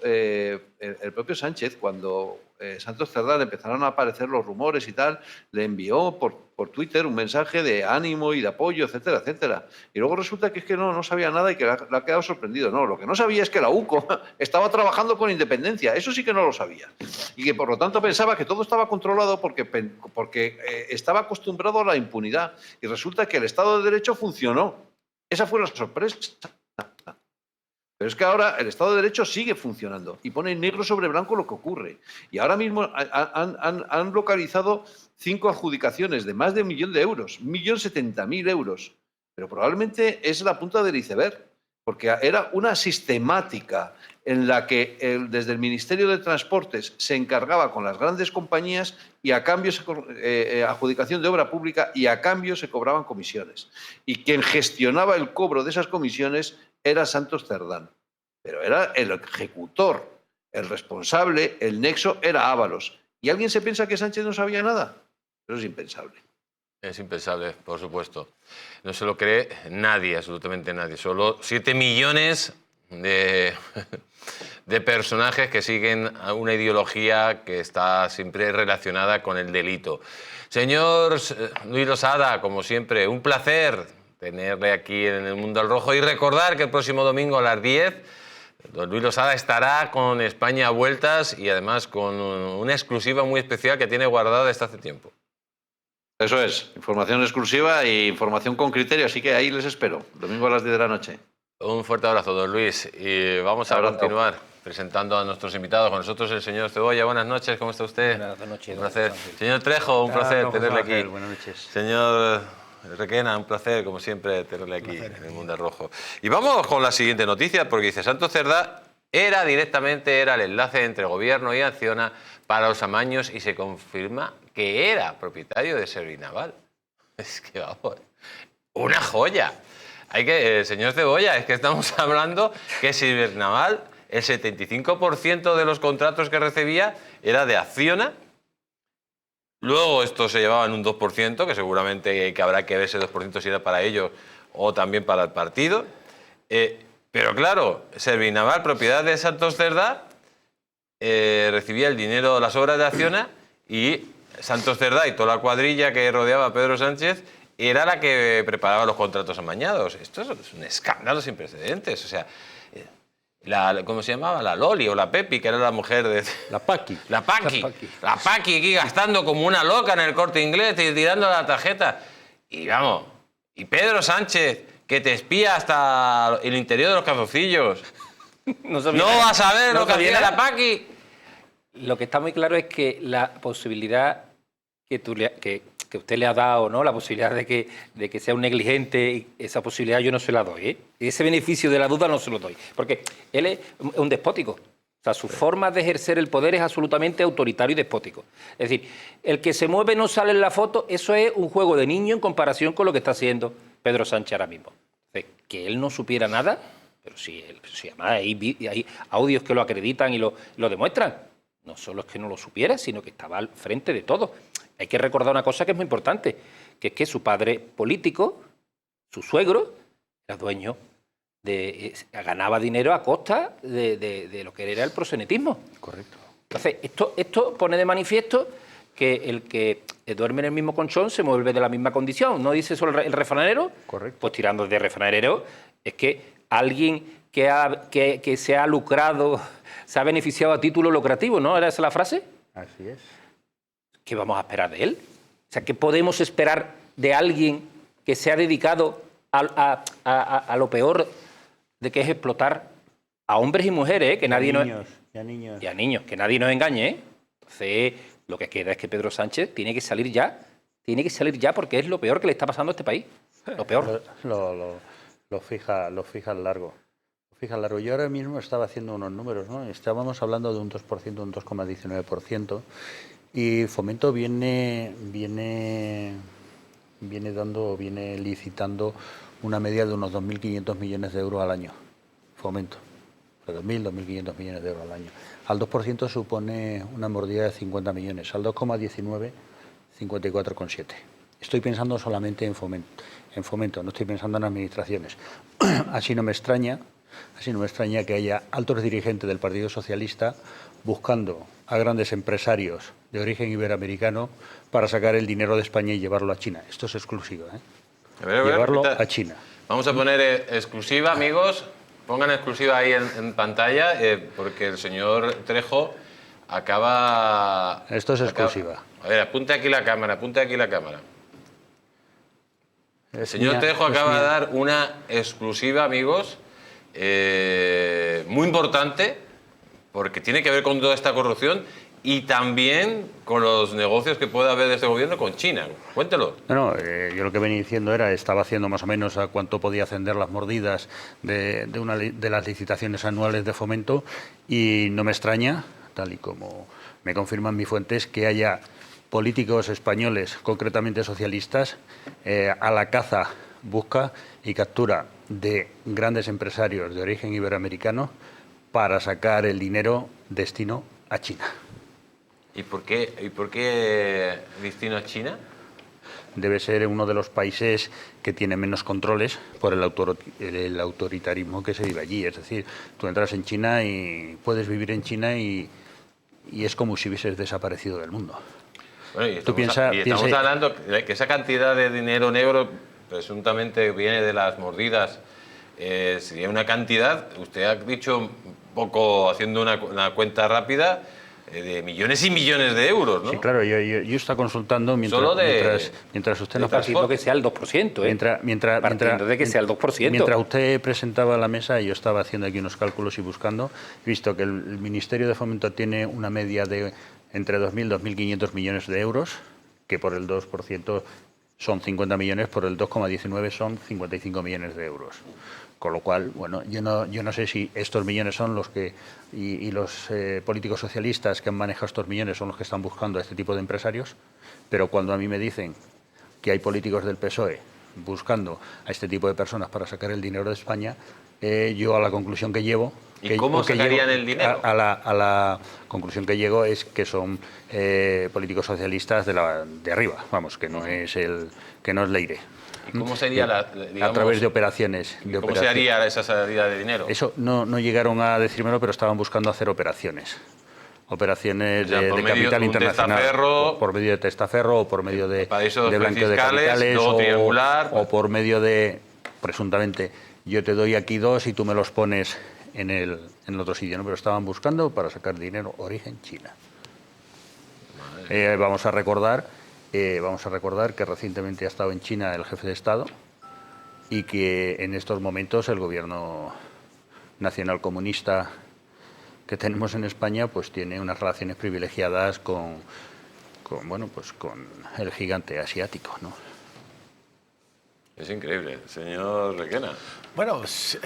Sánchez, cuando Santos Cerdán empezaron a aparecer los rumores y tal, le envió por Twitter un mensaje de ánimo y de apoyo, etcétera, etcétera. Y luego resulta que es que no sabía nada y que le ha quedado sorprendido. No, lo que no sabía es que la UCO estaba trabajando con independencia. Eso sí que no lo sabía. Y que por lo tanto pensaba que todo estaba controlado porque estaba acostumbrado a la impunidad. Y resulta que el Estado de Derecho funcionó. Esa fue la sorpresa. Pero es que ahora el Estado de Derecho sigue funcionando y pone en negro sobre blanco lo que ocurre. Y ahora mismo han localizado 5 adjudicaciones de más de 1 millón de euros, 1.070.000 euros. Pero probablemente es la punta del iceberg, porque era una sistemática en la que desde el Ministerio de Transportes se encargaba con las grandes compañías y a cambio adjudicación de obra pública y a cambio se cobraban comisiones. Y quien gestionaba el cobro de esas comisiones era Santos Cerdán. Pero era el ejecutor, el responsable, el nexo era Ábalos. ¿Y alguien se piensa que Sánchez no sabía nada? Eso es impensable. Es impensable, por supuesto. No se lo cree nadie, absolutamente nadie. Solo 7 millones de personajes que siguen una ideología que está siempre relacionada con el delito. Señor Luis Losada, como siempre, un placer tenerle aquí en El Mundo al Rojo y recordar que el próximo domingo a las 10 don Luis Losada estará con España a vueltas y además con una exclusiva muy especial que tiene guardada desde hace tiempo. Eso es, información exclusiva e información con criterio, así que ahí les espero, domingo a las 10 de la noche. Un fuerte abrazo, don Luis, y vamos a continuar presentando a nuestros invitados. Con nosotros el señor Cebolla. Buenas noches, ¿cómo está usted? Buenas noches. Un placer. Señor Trejo, un placer tenerle aquí. Buenas noches. Señor Requena, un placer, como siempre, tenerle aquí en El Mundo al Rojo. Y vamos con la siguiente noticia, porque dice Santos Cerdá era el enlace entre gobierno y Acciona para los amaños y se confirma que era propietario de Servinaval. Es que vamos, una joya. Señor Cebolla, es que estamos hablando que Servinaval, el 75% de los contratos que recibía era de Acciona. Luego esto se llevaba en un 2%, que seguramente que habrá que ver ese 2% si era para ellos o también para el partido. Pero claro, Servinaval, propiedad de Santos Cerdá, recibía el dinero de las obras de Acciona y Santos Cerdá y toda la cuadrilla que rodeaba a Pedro Sánchez era la que preparaba los contratos amañados. Esto es un escándalo sin precedentes. O sea, ¿cómo se llamaba? La Loli o la Pepi, que era la mujer de... La Paqui. La Paqui aquí gastando como una loca en el Corte Inglés y tirando la tarjeta. Y vamos, y Pedro Sánchez, que te espía hasta el interior de los calzoncillos. No vas a ver lo que hacía la Paqui. Lo que está muy claro es que la posibilidad que usted le ha dado, ¿no? La posibilidad de que sea un negligente, esa posibilidad yo no se la doy, ¿eh? Ese beneficio de la duda no se lo doy. Porque él es un despótico. O sea, su forma de ejercer el poder es absolutamente autoritario y despótico. Es decir, el que se mueve no sale en la foto, eso es un juego de niño en comparación con lo que está haciendo Pedro Sánchez ahora mismo. Que él no supiera nada, pero sí, además hay audios que lo acreditan y lo demuestran. No solo es que no lo supiera, sino que estaba al frente de todo. Hay que recordar una cosa que es muy importante, que es que su padre político, su suegro, era dueño ganaba dinero a costa de lo que era el proxenetismo. Correcto. Entonces, esto pone de manifiesto que el que duerme en el mismo colchón se mueve de la misma condición. ¿No dice eso el refranero? Correcto. Pues tirando de refranero, es que alguien que se ha lucrado, se ha beneficiado a título lucrativo, ¿no? ¿Era esa la frase? Así es. ¿Qué vamos a esperar de él? O sea, ¿qué podemos esperar de alguien que se ha dedicado a lo peor de que es explotar a hombres y mujeres, que nadie y a niños, que nadie nos engañe, ¿eh? Entonces, lo que queda es que Pedro Sánchez tiene que salir ya porque es lo peor que le está pasando a este país. Lo peor. Lo fija al largo. Yo ahora mismo estaba haciendo unos números, ¿no? Estábamos hablando de un 2%, un 2,19%, y Fomento viene licitando una media de unos 2.500 millones de euros al año. Fomento, de 2.000, 2.500 millones de euros al año. Al 2% supone una mordida de 50 millones, al 2,19, 54,7. Estoy pensando solamente en fomento, no estoy pensando en administraciones. Así no me extraña que haya altos dirigentes del Partido Socialista buscando a grandes empresarios de origen iberoamericano para sacar el dinero de España y llevarlo a China. Esto es exclusivo, ¿eh? Llevarlo a China. Vamos a poner exclusiva, amigos. Pongan exclusiva ahí en pantalla, porque el señor Trejo acaba... Esto es exclusiva. A ver, apunte aquí la cámara, El señor Trejo acaba de dar una exclusiva, amigos, muy importante, porque tiene que ver con toda esta corrupción y también con los negocios que puede haber de este gobierno con China. Cuéntelo. No, yo lo que venía diciendo estaba haciendo más o menos a cuánto podía ascender las mordidas de las licitaciones anuales de Fomento, y no me extraña, tal y como me confirman mis fuentes, que haya políticos españoles, concretamente socialistas, a la caza, busca y captura de grandes empresarios de origen iberoamericano para sacar el dinero destino a China. ¿Y por qué destino a China? Debe ser uno de los países que tiene menos controles por el autoritarismo que se vive allí. Es decir, tú entras en China y puedes vivir en China y es como si hubieses desaparecido del mundo. Bueno, y estamos hablando de que esa cantidad de dinero negro presuntamente viene de las mordidas. Sería una cantidad, usted ha dicho un poco, haciendo una cuenta rápida, de millones y millones de euros, ¿no? Sí, claro, yo estaba consultando mientras usted nos partiendo que sea el 2%, partiendo de que sea el 2%. Mientras usted presentaba la mesa, yo estaba haciendo aquí unos cálculos y buscando, he visto que el Ministerio de Fomento tiene una media de entre 2.000 y 2.500 millones de euros, que por el 2% son 50 millones, por el 2,19 son 55 millones de euros. Con lo cual, bueno, yo no sé si estos millones son los que, y los políticos socialistas que han manejado estos millones son los que están buscando a este tipo de empresarios, pero cuando a mí me dicen que hay políticos del PSOE buscando a este tipo de personas para sacar el dinero de España, yo a la conclusión que llevo... ¿Y cómo sacarían el dinero? A la conclusión que llego es que son políticos socialistas de arriba, vamos, que no es Leire. ¿Y cómo sería a través de operaciones? ¿Cómo se haría esa salida de dinero? Eso no llegaron a decírmelo, pero estaban buscando hacer operaciones. Operaciones de capital internacional. Por medio de testaferro o por medio de blanqueo de capitales o por medio de, presuntamente, yo te doy aquí 2 y tú me los pones en el otro sitio, ¿no? Pero estaban buscando para sacar dinero origen China. Vamos a recordar que recientemente ha estado en China el jefe de Estado y que en estos momentos el gobierno nacional comunista que tenemos en España pues tiene unas relaciones privilegiadas con el gigante asiático, ¿no? Es increíble, señor Requena. Bueno, no es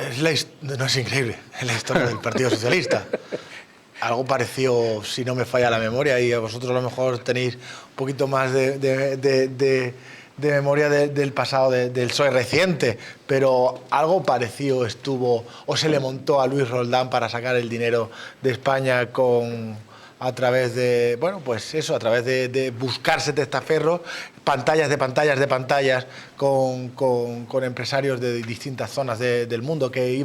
increíble, es la historia del Partido Socialista. Algo parecido, si no me falla la memoria, y vosotros a lo mejor tenéis un poquito más de memoria del pasado del PSOE reciente, pero algo parecido estuvo o se le montó a Luis Roldán para sacar el dinero de España a través de, a través de buscarse testaferros, pantallas de pantallas con empresarios de distintas zonas del mundo que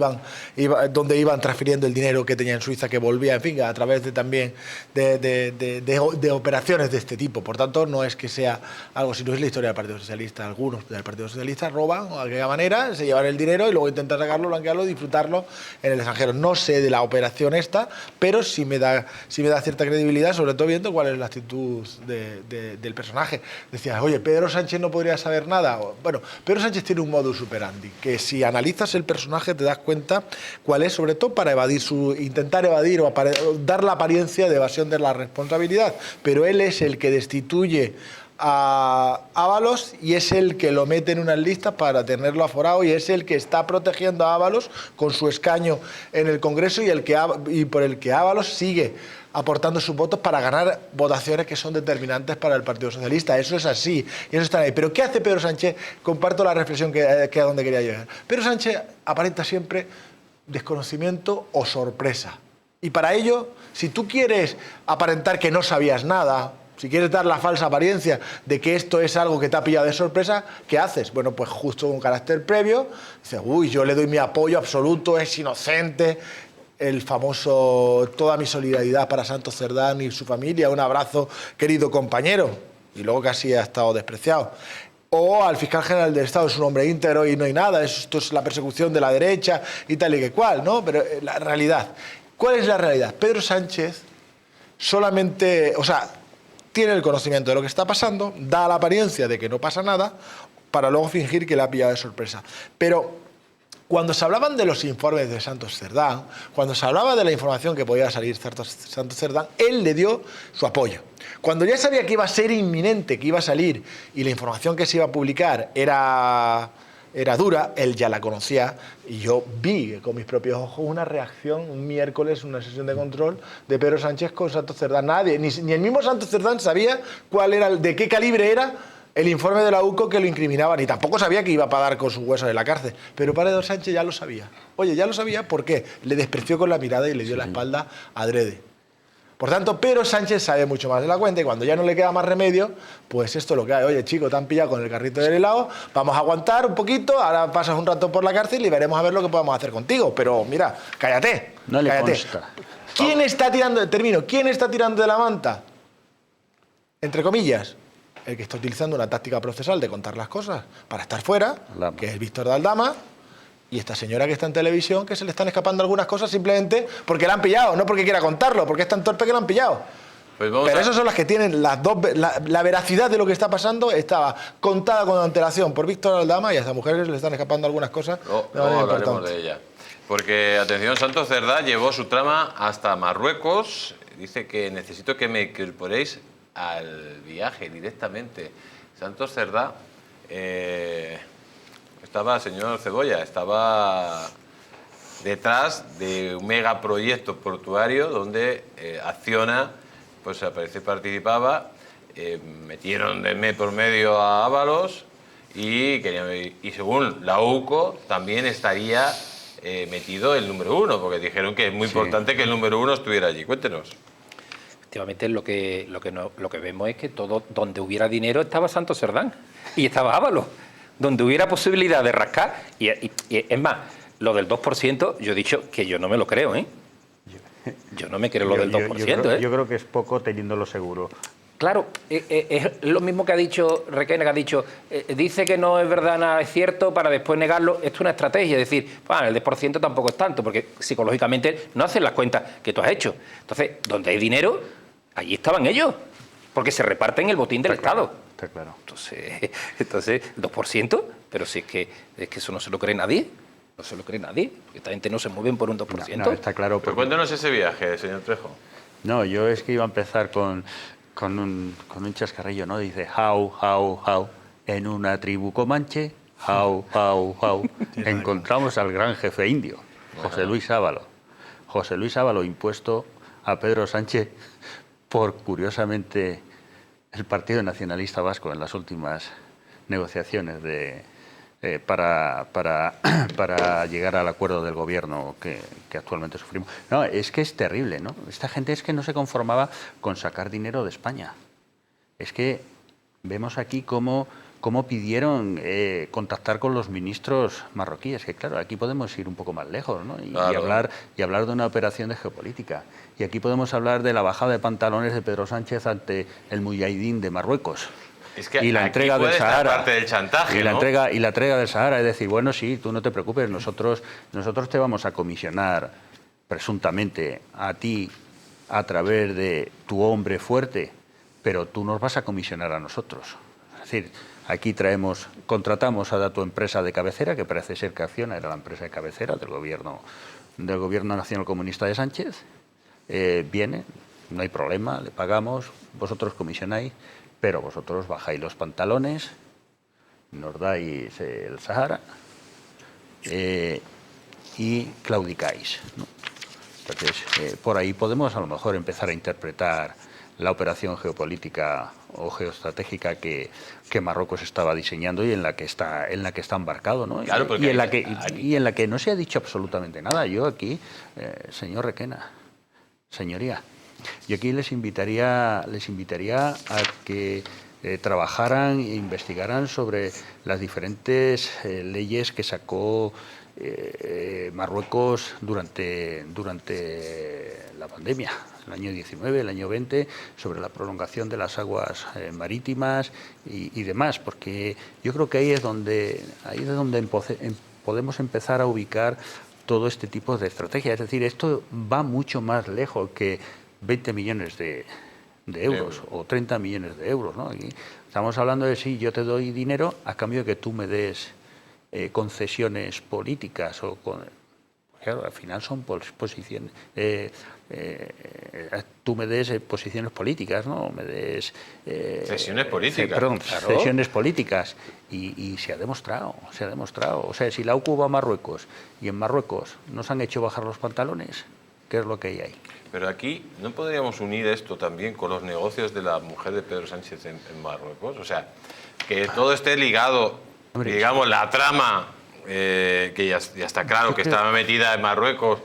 donde iban transfiriendo el dinero que tenía en Suiza, que volvía, en fin, a través también de operaciones de este tipo. Por tanto, no es que sea algo, sino es la historia del Partido Socialista. Algunos del Partido Socialista roban de aquella manera, se llevan el dinero y luego intentan sacarlo, blanquearlo, disfrutarlo en el extranjero. No sé de la operación esta, pero sí me da cierta credibilidad, sobre todo viendo cuál es la actitud del personaje. Decías, oye, Pedro Sánchez no podría saber nada. Bueno, Pedro Sánchez tiene un modus operandi, que si analizas el personaje te das cuenta cuál es, sobre todo para intentar evadir o para dar la apariencia de evasión de la responsabilidad. Pero él es el que destituye a Ábalos y es el que lo mete en unas listas para tenerlo aforado y es el que está protegiendo a Ábalos con su escaño en el Congreso y por el que Ábalos sigue aportando sus votos para ganar votaciones que son determinantes para el Partido Socialista. Eso es así y eso está ahí. Pero ¿qué hace Pedro Sánchez? Comparto la reflexión que a donde quería llegar. Pedro Sánchez aparenta siempre desconocimiento o sorpresa. Y para ello, si tú quieres aparentar que no sabías nada, si quieres dar la falsa apariencia de que esto es algo que te ha pillado de sorpresa, ¿qué haces? Bueno, pues justo con carácter previo, dices, uy, yo le doy mi apoyo absoluto, es inocente, el famoso, toda mi solidaridad para Santos Cerdán y su familia, un abrazo, querido compañero, y luego casi ha estado despreciado. O al fiscal general del Estado es un hombre íntegro y no hay nada, esto es la persecución de la derecha y tal y que cual, ¿no? Pero la realidad, ¿cuál es la realidad? Pedro Sánchez solamente, o sea, tiene el conocimiento de lo que está pasando, da la apariencia de que no pasa nada, para luego fingir que le ha pillado de sorpresa. Pero cuando se hablaban de los informes de Santos Cerdán, cuando se hablaba de la información que podía salir Santos Cerdán, él le dio su apoyo. Cuando ya sabía que iba a ser inminente, que iba a salir, y la información que se iba a publicar era dura, él ya la conocía, y yo vi con mis propios ojos una reacción un miércoles, una sesión de control de Pedro Sánchez con Santos Cerdán. Nadie, ni el mismo Santos Cerdán sabía cuál era, de qué calibre era el informe de la UCO que lo incriminaba, ni tampoco sabía que iba a pagar con sus huesos en la cárcel. Pero Pedro Sánchez ya lo sabía. Oye, ya lo sabía, ¿por qué? Le despreció con la mirada y le dio la espalda adrede. Por tanto, Pedro Sánchez sabe mucho más de la cuenta y cuando ya no le queda más remedio, pues esto es lo que hay. Oye, chico, te han pillado con el carrito del helado, vamos a aguantar un poquito, ahora pasas un rato por la cárcel y veremos a ver lo que podemos hacer contigo. Pero mira, cállate, No le cállate. consta. ¿Quién está tirando, termino, quién está tirando de la manta? Entre comillas, el que está utilizando una táctica procesal de contar las cosas para estar fuera, que es Víctor de Aldama, y esta señora que está en televisión, que se le están escapando algunas cosas simplemente porque la han pillado, no porque quiera contarlo, porque es tan torpe que la han pillado. Pues Pero esas son las que tienen las dos. La veracidad de lo que está pasando estaba contada con antelación por Víctor Aldama y a esta mujer le están escapando algunas cosas. No hablaremos de ella. Porque, atención, Santos Cerdán llevó su trama hasta Marruecos. Dice que necesito que me incorporéis al viaje directamente. Santos Cerdán estaba, señor Cebolla, estaba detrás de un megaproyecto portuario donde Acciona, pues aparece participaba, metieron de por medio a Ábalos y según la UCO también estaría metido el número 1, porque dijeron que es muy importante que el número 1 estuviera allí. Cuéntenos. Efectivamente, lo que vemos es que todo donde hubiera dinero estaba Santos Cerdán y estaba Ábalos. Donde hubiera posibilidad de rascar, y es más, lo del 2%, yo he dicho que yo no me lo creo, ¿eh? Yo no me creo lo del 2%, yo creo que es poco teniéndolo seguro. Claro, es lo mismo que ha dicho Requena, que ha dicho, dice que no es verdad, nada es cierto, para después negarlo. Esto es una estrategia, es decir, bueno, el 10% tampoco es tanto, porque psicológicamente no hacen las cuentas que tú has hecho. Entonces, donde hay dinero, allí estaban ellos, porque se reparten el botín del Estado. Está claro. Entonces 2%, pero si es que eso no se lo cree nadie. No se lo cree nadie, porque esta gente no se mueve por un 2%. No, está claro. Pero cuéntanos ese viaje, señor Trejo. No, yo es que iba a empezar con un chascarrillo, ¿no? Dice, how, en una tribu comanche, how, encontramos al gran jefe indio, José Luis Ábalos. José Luis Ábalos impuesto a Pedro Sánchez por, curiosamente, el Partido Nacionalista Vasco en las últimas negociaciones para llegar al acuerdo del gobierno que actualmente sufrimos. No, es que es terrible, ¿no? Esta gente es que no se conformaba con sacar dinero de España. Es que vemos aquí cómo pidieron contactar con los ministros marroquíes, que claro, aquí podemos ir un poco más lejos, ¿no? Y hablar de una operación de geopolítica. Y aquí podemos hablar de la bajada de pantalones de Pedro Sánchez ante el Mujahidín de Marruecos. Es que y la entrega del Sahara, parte del chantaje, y la ¿no? entrega del Sahara, es decir, bueno, sí, tú no te preocupes, nosotros te vamos a comisionar presuntamente a ti a través de tu hombre fuerte, pero tú nos vas a comisionar a nosotros. Es decir, aquí contratamos a tu empresa de cabecera, que parece ser que Acciona era la empresa de cabecera del gobierno nacional comunista de Sánchez. Viene, no hay problema, le pagamos, vosotros comisionáis, pero vosotros bajáis los pantalones, nos dais el Sahara y claudicáis, ¿no? Entonces, por ahí podemos a lo mejor empezar a interpretar la operación geopolítica o geoestratégica que Marruecos estaba diseñando y en la que está embarcado, ¿no? Claro, y en la que no se ha dicho absolutamente nada. Yo aquí, señor Requena, señoría, yo aquí les invitaría a que trabajaran e investigaran sobre las diferentes leyes que sacó Marruecos durante la pandemia, el año 19, el año 20, sobre la prolongación de las aguas marítimas y demás, porque yo creo que ahí es donde podemos empezar a ubicar todo este tipo de estrategias. Es decir, esto va mucho más lejos que 20 millones de euros o 30 millones de euros, ¿no? Aquí estamos hablando de si yo te doy dinero a cambio de que tú me des concesiones políticas claro, al final son posiciones tú me des posiciones políticas, ¿no? Me des cesiones políticas, perdón, claro. cesiones políticas y se ha demostrado, o sea, si la UCU va a Marruecos y en Marruecos nos han hecho bajar los pantalones, ¿qué es lo que hay ahí? Pero aquí no podríamos unir esto también con los negocios de la mujer de Pedro Sánchez en Marruecos, o sea, que todo esté ligado, digamos, la trama, que ya está claro que estaba metida en Marruecos,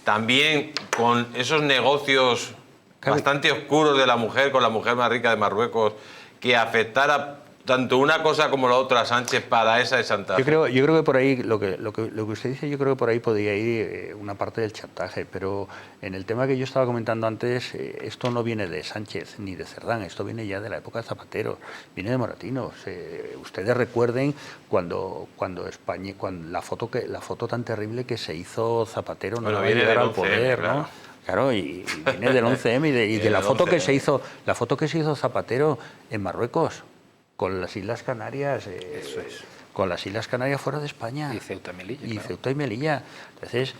también con esos negocios bastante oscuros de la mujer, con la mujer más rica de Marruecos, que afectara tanto una cosa como la otra a Sánchez para esa de chantaje. Yo creo que por ahí, lo que usted dice, yo creo que por ahí podría ir una parte del chantaje, pero en el tema que yo estaba comentando antes, esto no viene de Sánchez ni de Cerdán, esto viene ya de la época de Zapatero, viene de Moratinos. Ustedes recuerden cuando España, la foto tan terrible que se hizo Zapatero no iba a llegar al poder, claro. ¿no? Claro, y viene del 11M y de la foto que se hizo Zapatero en Marruecos, con las Islas Canarias, con las Islas Canarias fuera de España. Y Ceuta y Melilla. Y Ceuta y Melilla. Entonces,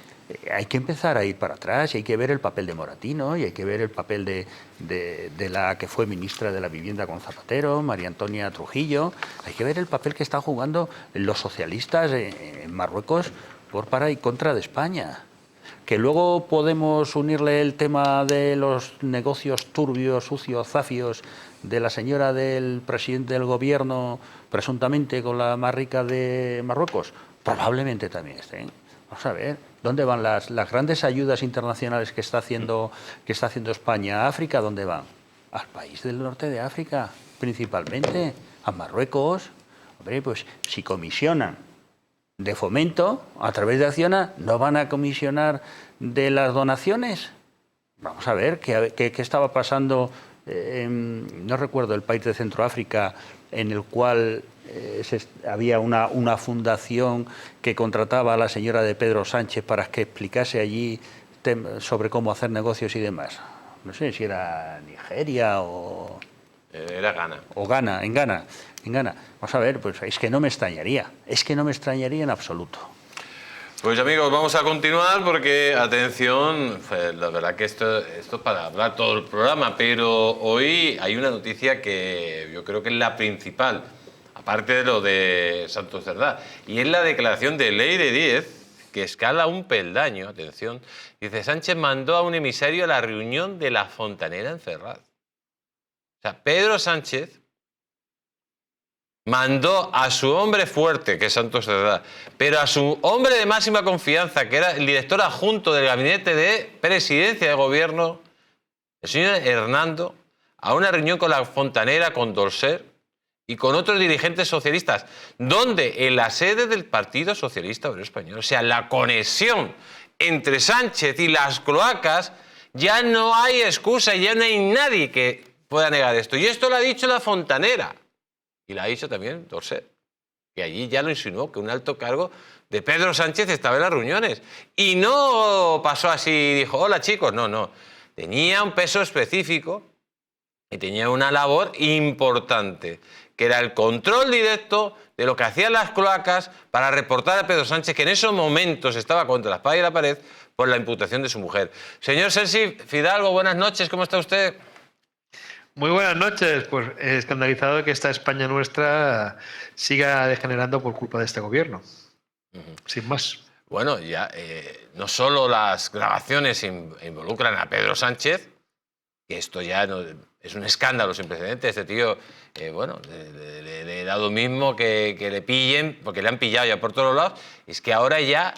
hay que empezar a ir para atrás, y hay que ver el papel de Moratino, y hay que ver el papel de la que fue ministra de la Vivienda con Zapatero, María Antonia Trujillo. Hay que ver el papel que están jugando los socialistas en Marruecos para y contra de España. Que luego podemos unirle el tema de los negocios turbios, sucios, zafios de la señora del presidente del gobierno, presuntamente con la más rica de Marruecos, probablemente también estén. Vamos a ver, ¿dónde van las grandes ayudas internacionales que está haciendo España a África? ¿Dónde van? Al país del norte de África, principalmente, a Marruecos. Hombre, pues si comisionan de fomento a través de Acciona, ¿no van a comisionar de las donaciones? Vamos a ver qué estaba pasando, no recuerdo el país de Centroáfrica, en el cual había una fundación que contrataba a la señora de Pedro Sánchez para que explicase allí sobre cómo hacer negocios y demás. No sé si era Nigeria o... Era Ghana. O Ghana, en Ghana. Vamos a ver, pues es que no me extrañaría en absoluto. Pues amigos, vamos a continuar porque, atención, la verdad que esto es para hablar todo el programa, pero hoy hay una noticia que yo creo que es la principal, aparte de lo de Santos Cerdá, y es la declaración de Leire Díez, que escala un peldaño, atención, dice: Sánchez mandó a un emisario a la reunión de la Fontanera en Ferraz. O sea, Pedro Sánchez mandó a su hombre fuerte, que es Santos Cerdá, pero a su hombre de máxima confianza, que era el director adjunto del gabinete de presidencia de gobierno, el señor Hernando, a una reunión con la Fontanera, con Dolcer y con otros dirigentes socialistas, donde en la sede del Partido Socialista Obrero Español. O sea, la conexión entre Sánchez y las cloacas, ya no hay excusa, ya no hay nadie que pueda negar esto. Y esto lo ha dicho la Fontanera. Y lo ha dicho también Dolcer, que allí ya lo insinuó, que un alto cargo de Pedro Sánchez estaba en las reuniones. Y no pasó así y dijo: hola chicos, no. Tenía un peso específico y tenía una labor importante, que era el control directo de lo que hacían las cloacas para reportar a Pedro Sánchez, que en esos momentos estaba contra la espada y la pared por la imputación de su mujer. Señor Sergi Fidalgo, buenas noches, ¿cómo está usted? Muy buenas noches, pues escandalizado de que esta España nuestra siga degenerando por culpa de este gobierno. Sin más. Bueno, ya no solo las grabaciones involucran a Pedro Sánchez, que esto ya no, es un escándalo sin precedentes. Este tío, bueno, le he dado mismo que le pillen, porque le han pillado ya por todos lados. Es que ahora ya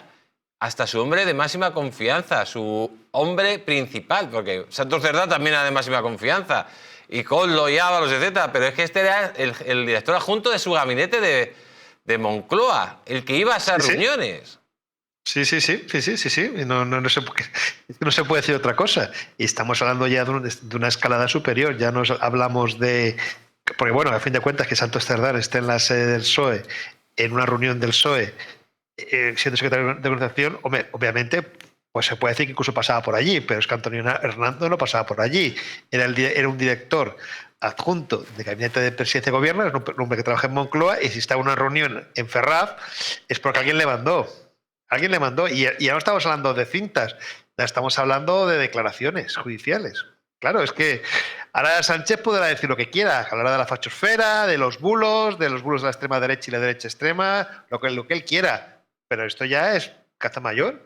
hasta su hombre de máxima confianza, su hombre principal, porque Santos Cerdán también era de máxima confianza, y Coldo y Ábalos, etcétera, pero es que este era el director adjunto de su gabinete de Moncloa, el que iba a esas reuniones. Sí. No se puede decir otra cosa. Y estamos hablando ya de una escalada superior. Ya nos hablamos de... Porque, bueno, a fin de cuentas, que Santos Cerdán esté en la sede del PSOE, en una reunión del PSOE, siendo secretario de organización, obviamente, pues se puede decir que incluso pasaba por allí, pero es que Antonio Hernando no pasaba por allí. Era un director adjunto de gabinete de presidencia de gobierno, es un hombre que trabaja en Moncloa, y si está en una reunión en Ferraz, es porque alguien le mandó. Alguien le mandó, y ya no estamos hablando de cintas, ya estamos hablando de declaraciones judiciales. Claro, es que ahora Sánchez podrá decir lo que quiera, hablará de la fachosfera, de los bulos de la extrema derecha y la derecha extrema, lo que él quiera, pero esto ya es caza mayor.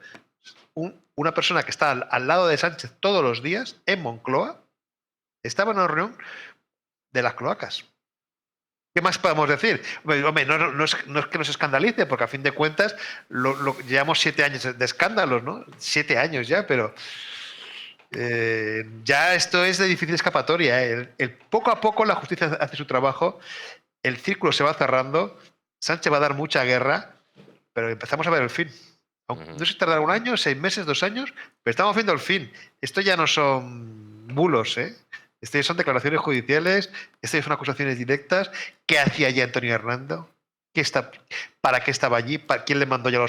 Una persona que está al lado de Sánchez todos los días, en Moncloa, estaba en una reunión de las cloacas. ¿Qué más podemos decir? Hombre, no es que nos escandalice, porque a fin de cuentas llevamos 7 años de escándalos, ¿no? 7 años ya, pero ya esto es de difícil escapatoria. Poco a poco la justicia hace su trabajo, el círculo se va cerrando, Sánchez va a dar mucha guerra, pero empezamos a ver el fin. No sé si tardará 1 año, 6 meses, 2 años, pero estamos viendo el fin. Esto ya no son bulos, ¿eh? Estas son declaraciones judiciales, estas son acusaciones directas. ¿Qué hacía allí Antonio Hernando? ¿Para qué estaba allí? ¿Quién le mandó? Ya lo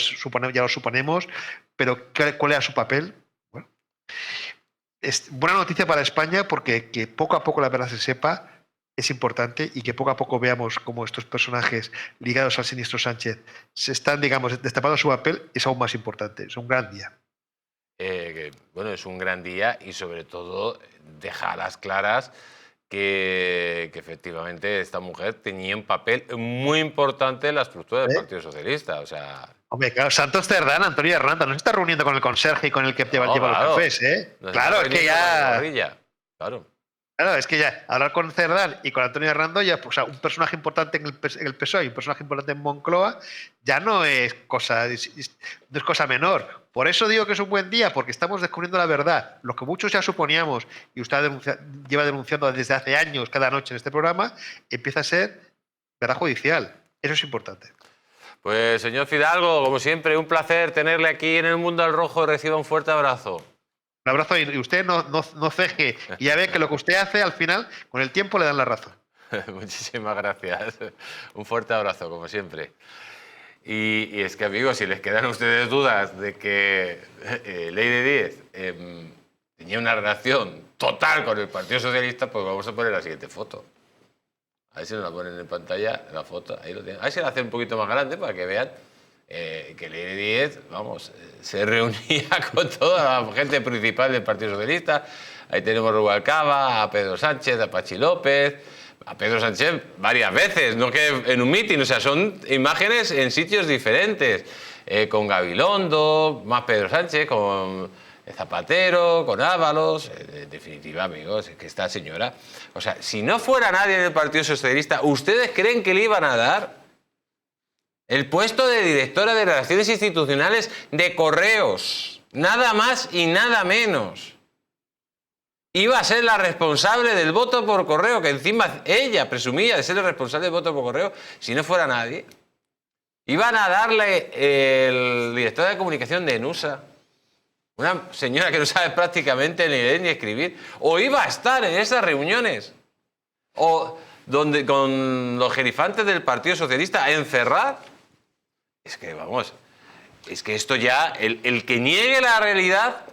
suponemos. Pero ¿cuál era su papel? Bueno, es buena noticia para España, porque que poco a poco la verdad se sepa es importante, y que poco a poco veamos cómo estos personajes ligados al siniestro Sánchez se están, digamos, destapando su papel, es aún más importante. Es un gran día. Bueno, es un gran día, y sobre todo deja a las claras que efectivamente esta mujer tenía un papel muy importante en la estructura del Partido Socialista. O sea... Hombre, claro, Santos Cerdán, Antonio Hernando, no se está reuniendo con el conserje y con el que lleva los cafés, ¿eh? Claro, es que ya... Claro, es que ya hablar con Cerdán y con Antonio Hernando, ya, pues, un personaje importante en el PSOE y un personaje importante en Moncloa, ya no es cosa menor. Por eso digo que es un buen día, porque estamos descubriendo la verdad. Lo que muchos ya suponíamos, y usted lleva denunciando desde hace años, cada noche en este programa, empieza a ser verdad judicial. Eso es importante. Pues, señor Fidalgo, como siempre, un placer tenerle aquí en El Mundo al Rojo. Reciba un fuerte abrazo. Un abrazo, y usted no ceje, y ya ve que lo que usted hace, al final, con el tiempo le dan la razón. Muchísimas gracias. Un fuerte abrazo, como siempre. Y es que, amigos, si les quedan a ustedes dudas de que Leire Díez tenía una relación total con el Partido Socialista, pues vamos a poner la siguiente foto. A ver si nos la ponen en pantalla, la foto. Ahí lo tienen. A ver si la hacen un poquito más grande para que vean que Leire Díez, vamos, se reunía con toda la gente principal del Partido Socialista. Ahí tenemos a Rubalcaba, a Pedro Sánchez, a Pachi López, a Pedro Sánchez varias veces, no que en un mitin, o sea, son imágenes en sitios diferentes, con Gabilondo, más Pedro Sánchez, con Zapatero, con Ábalos. En definitiva, amigos, es que esta señora, o sea, si no fuera nadie del Partido Socialista, ¿ustedes creen que le iban a dar el puesto de directora de Relaciones Institucionales de Correos? Nada más y nada menos. Iba a ser la responsable del voto por correo, que encima ella presumía de ser el responsable del voto por correo, si no fuera nadie. Iban a darle el director de comunicación de Nusa, una señora que no sabe prácticamente ni leer ni escribir, o iba a estar en esas reuniones, o donde con los gerifantes del Partido Socialista en Ferraz. Es que, vamos, es que esto ya, el que niegue la realidad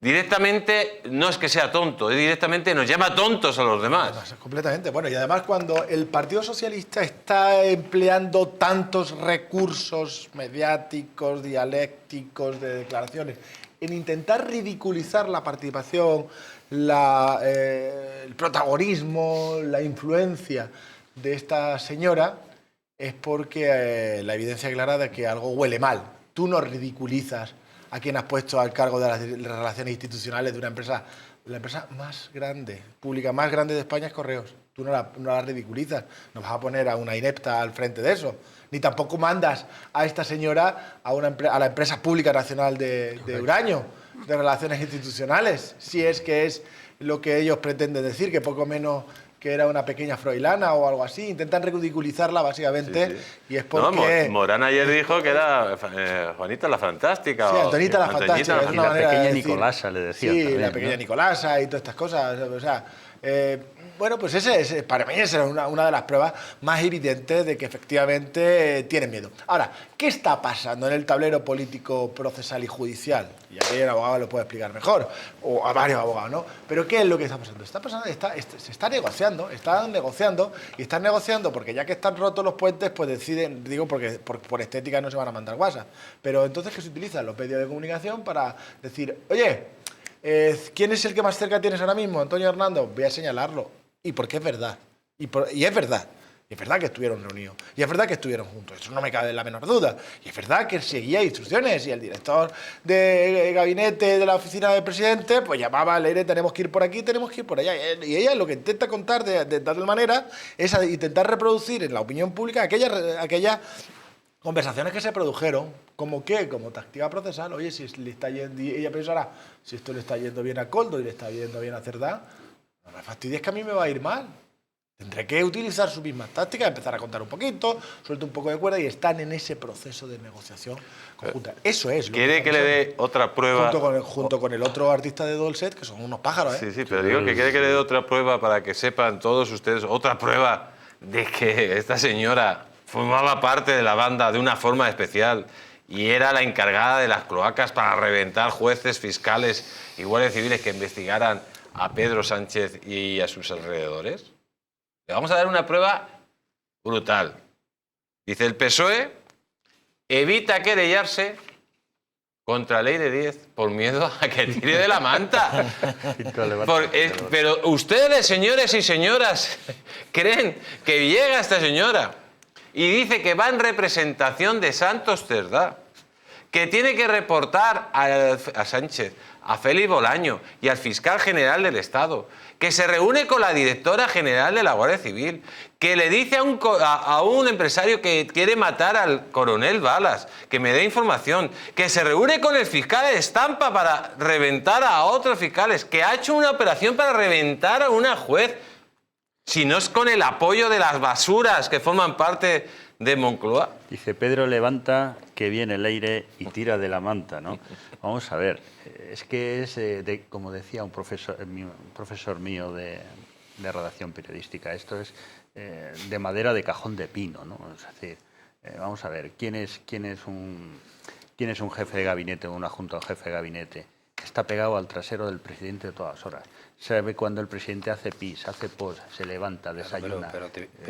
directamente no es que sea tonto, directamente nos llama tontos a los demás. Completamente. Bueno, y además cuando el Partido Socialista está empleando tantos recursos mediáticos, dialécticos, de declaraciones, en intentar ridiculizar la participación, el protagonismo, la influencia de esta señora, es porque la evidencia clara de que algo huele mal. Tú no ridiculizas a quien has puesto al cargo de las relaciones institucionales de una empresa La empresa más grande, pública más grande de España es Correos. Tú no la ridiculizas, no vas a poner a una inepta al frente de eso. Ni tampoco mandas a esta señora a la empresa pública nacional de Uraño, de relaciones institucionales, si es que es lo que ellos pretenden decir, que poco menos que era una pequeña froilana o algo así. Intentan ridiculizarla básicamente y es porque... Morán ayer dijo que era Juanita la Fantástica. Sí, Antonita la Fantástica. Y la pequeña Nicolasa le decía. Sí, también, la pequeña ¿no? Nicolasa y todas estas cosas. O sea, bueno, pues para mí esa es una de las pruebas más evidentes de que efectivamente tienen miedo. Ahora, ¿qué está pasando en el tablero político, procesal y judicial? Y aquí el abogado lo puede explicar mejor, o a varios abogados, ¿no? Pero ¿qué es lo que está pasando? Se está negociando, y están negociando porque ya que están rotos los puentes, pues deciden, digo porque por estética no se van a mandar WhatsApp, pero entonces que se utilizan los medios de comunicación para decir, oye, ¿quién es el que más cerca tienes ahora mismo? Antonio Hernando, voy a señalarlo. Y porque es verdad. Y es verdad. Y es verdad que estuvieron reunidos. Y es verdad que estuvieron juntos. Eso no me cabe la menor duda. Y es verdad que seguía instrucciones. Y el director de gabinete de la oficina del presidente, pues llamaba a Leire, tenemos que ir por aquí, tenemos que ir por allá. Y ella lo que intenta contar de tal manera es intentar reproducir en la opinión pública aquellas conversaciones que se produjeron. ¿Como qué? Como táctica procesal. Oye, si le está yendo, y ella pensará, si esto le está yendo bien a Koldo y le está yendo bien a Cerdá, no me fastidies que a mí me va a ir mal. Tendré que utilizar sus mismas tácticas, empezar a contar un poquito, suelto un poco de cuerda y están en ese proceso de negociación conjunta. Eso es. ¿Quiere que le dé otra prueba? Junto con el otro artista de Dolcet, que son unos pájaros, ¿eh? Sí, pero digo que quiere que le dé otra prueba para que sepan todos ustedes, otra prueba de que esta señora formaba parte de la banda de una forma especial y era la encargada de las cloacas para reventar jueces, fiscales y guardias civiles que investigaran a Pedro Sánchez y a sus alrededores. Le vamos a dar una prueba brutal. Dice, el PSOE evita querellarse contra Leire Díez por miedo a que tire de la manta. Pero ustedes, señores y señoras, creen que llega esta señora y dice que va en representación de Santos Cerdá, que tiene que reportar a Sánchez, a Félix Bolaño y al fiscal general del Estado, que se reúne con la directora general de la Guardia Civil, que le dice a un empresario que quiere matar al coronel Balas, que me dé información, que se reúne con el fiscal de Estampa para reventar a otros fiscales, que ha hecho una operación para reventar a una juez, si no es con el apoyo de las basuras que forman parte de Moncloa. Dice, Pedro levanta que viene el aire y tira de la manta, ¿no? Vamos a ver, es que es, como decía un profesor mío de redacción periodística, esto es de madera de cajón de pino, ¿no? Es decir, vamos a ver, ¿quién es un jefe de gabinete o una junta de jefe de gabinete? Está pegado al trasero del presidente de todas horas. Sabe cuando el presidente hace pis, hace pos, se levanta, desayuna,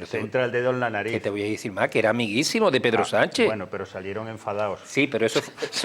se entra el dedo en la nariz. Que te voy a decir más, que era amiguísimo de Pedro Sánchez. Bueno, pero salieron enfadados. Sí, pero eso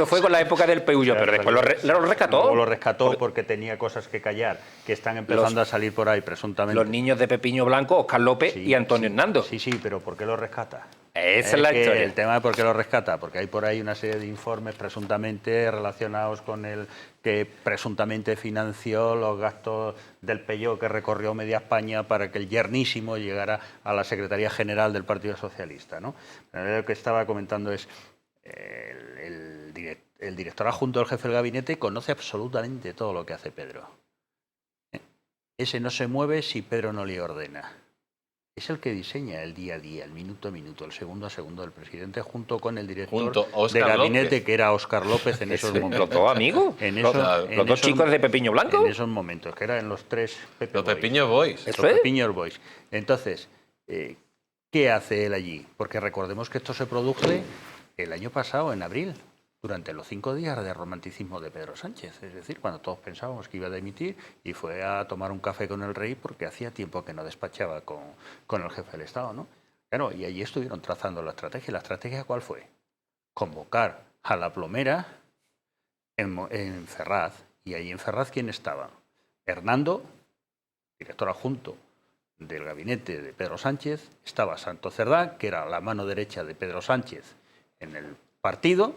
fue con la época del Peullo, pero después lo rescató. Luego lo rescató porque tenía cosas que callar, que están empezando a salir por ahí presuntamente. Los niños de Pepiño Blanco, Óscar López y Antonio Hernando. Sí, pero ¿por qué lo rescata? Esa es la historia. El tema de por qué lo rescata, porque hay por ahí una serie de informes presuntamente relacionados con el que presuntamente financió los gastos del Peyo que recorrió media España para que el yernísimo llegara a la Secretaría General del Partido Socialista, ¿no? Lo que estaba comentando es el director adjunto del jefe del gabinete conoce absolutamente todo lo que hace Pedro. Ese no se mueve si Pedro no le ordena. Es el que diseña el día a día, el minuto a minuto, el segundo a segundo del presidente, junto con el director de gabinete, López, que era Óscar López en esos momentos. ¿Los dos amigos? ¿Los dos chicos de Pepiño Blanco? En esos momentos, que eran los tres Los Pepiño Boys. Los Pepiño Boys. Entonces, ¿qué hace él allí? Porque recordemos que esto se produce el año pasado, en abril, durante los 5 días de romanticismo de Pedro Sánchez. Es decir, cuando todos pensábamos que iba a dimitir y fue a tomar un café con el rey porque hacía tiempo que no despachaba con el jefe del Estado, ¿no? Claro, y allí estuvieron trazando la estrategia. ¿La estrategia cuál fue? Convocar a la plomera en Ferraz. Y ahí en Ferraz, ¿quién estaba? Hernando, director adjunto del gabinete de Pedro Sánchez. Estaba Santos Cerdá, que era la mano derecha de Pedro Sánchez en el partido.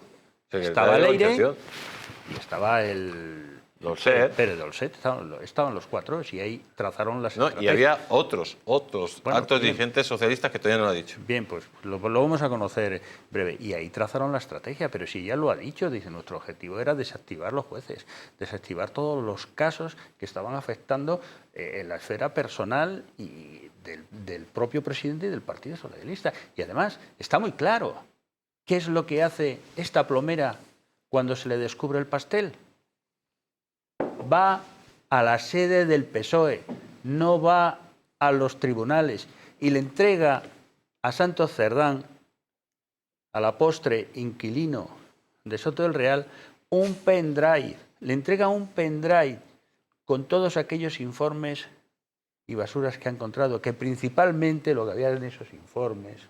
Estaba Leire y estaba el Dolcet. Pérez Dolcet, estaban los cuatro y ahí trazaron las No, y estrategias. había otros Bueno, altos bien. dirigentes socialistas que todavía no lo ha dicho. Bien, pues lo vamos a conocer breve. Y ahí trazaron la estrategia, pero si ya lo ha dicho, dice, nuestro objetivo era desactivar los jueces, desactivar todos los casos que estaban afectando en la esfera personal y del propio presidente y del Partido Socialista. Y además, está muy claro, ¿qué es lo que hace esta plomera cuando se le descubre el pastel? Va a la sede del PSOE, no va a los tribunales y le entrega a Santos Cerdán, a la postre inquilino de Soto del Real, un pendrive. Le entrega un pendrive con todos aquellos informes y basuras que ha encontrado, que principalmente lo que había en esos informes,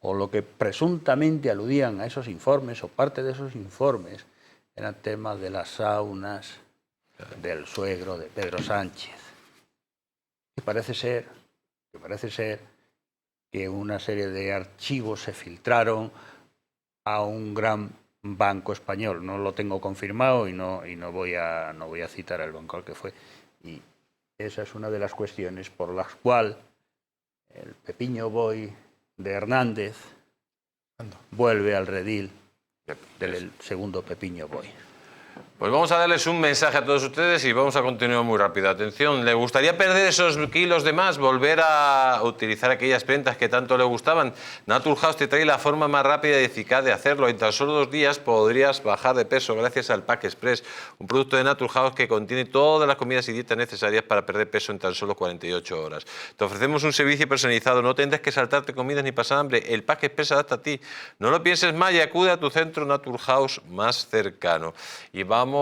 o lo que presuntamente aludían a esos informes, o parte de esos informes, eran temas de las saunas, del suegro de Pedro Sánchez. Y parece ser que una serie de archivos se filtraron a un gran banco español. No lo tengo confirmado y no voy a citar el banco al que fue. Y esa es una de las cuestiones por las cuales el Pepiño Boy de Hernández vuelve al redil del segundo Pepiño Boy. Pues vamos a darles un mensaje a todos ustedes y vamos a continuar muy rápido. Atención, ¿le gustaría perder esos kilos de más? Volver a utilizar aquellas prendas que tanto le gustaban. Naturhaus te trae la forma más rápida y eficaz de hacerlo. En tan solo 2 días podrías bajar de peso gracias al Pack Express, un producto de Naturhaus que contiene todas las comidas y dietas necesarias para perder peso en tan solo 48 horas. Te ofrecemos un servicio personalizado, no tendrás que saltarte comidas ni pasar hambre. El Pack Express se adapta a ti. No lo pienses más y acude a tu centro Naturhaus más cercano. Y vamos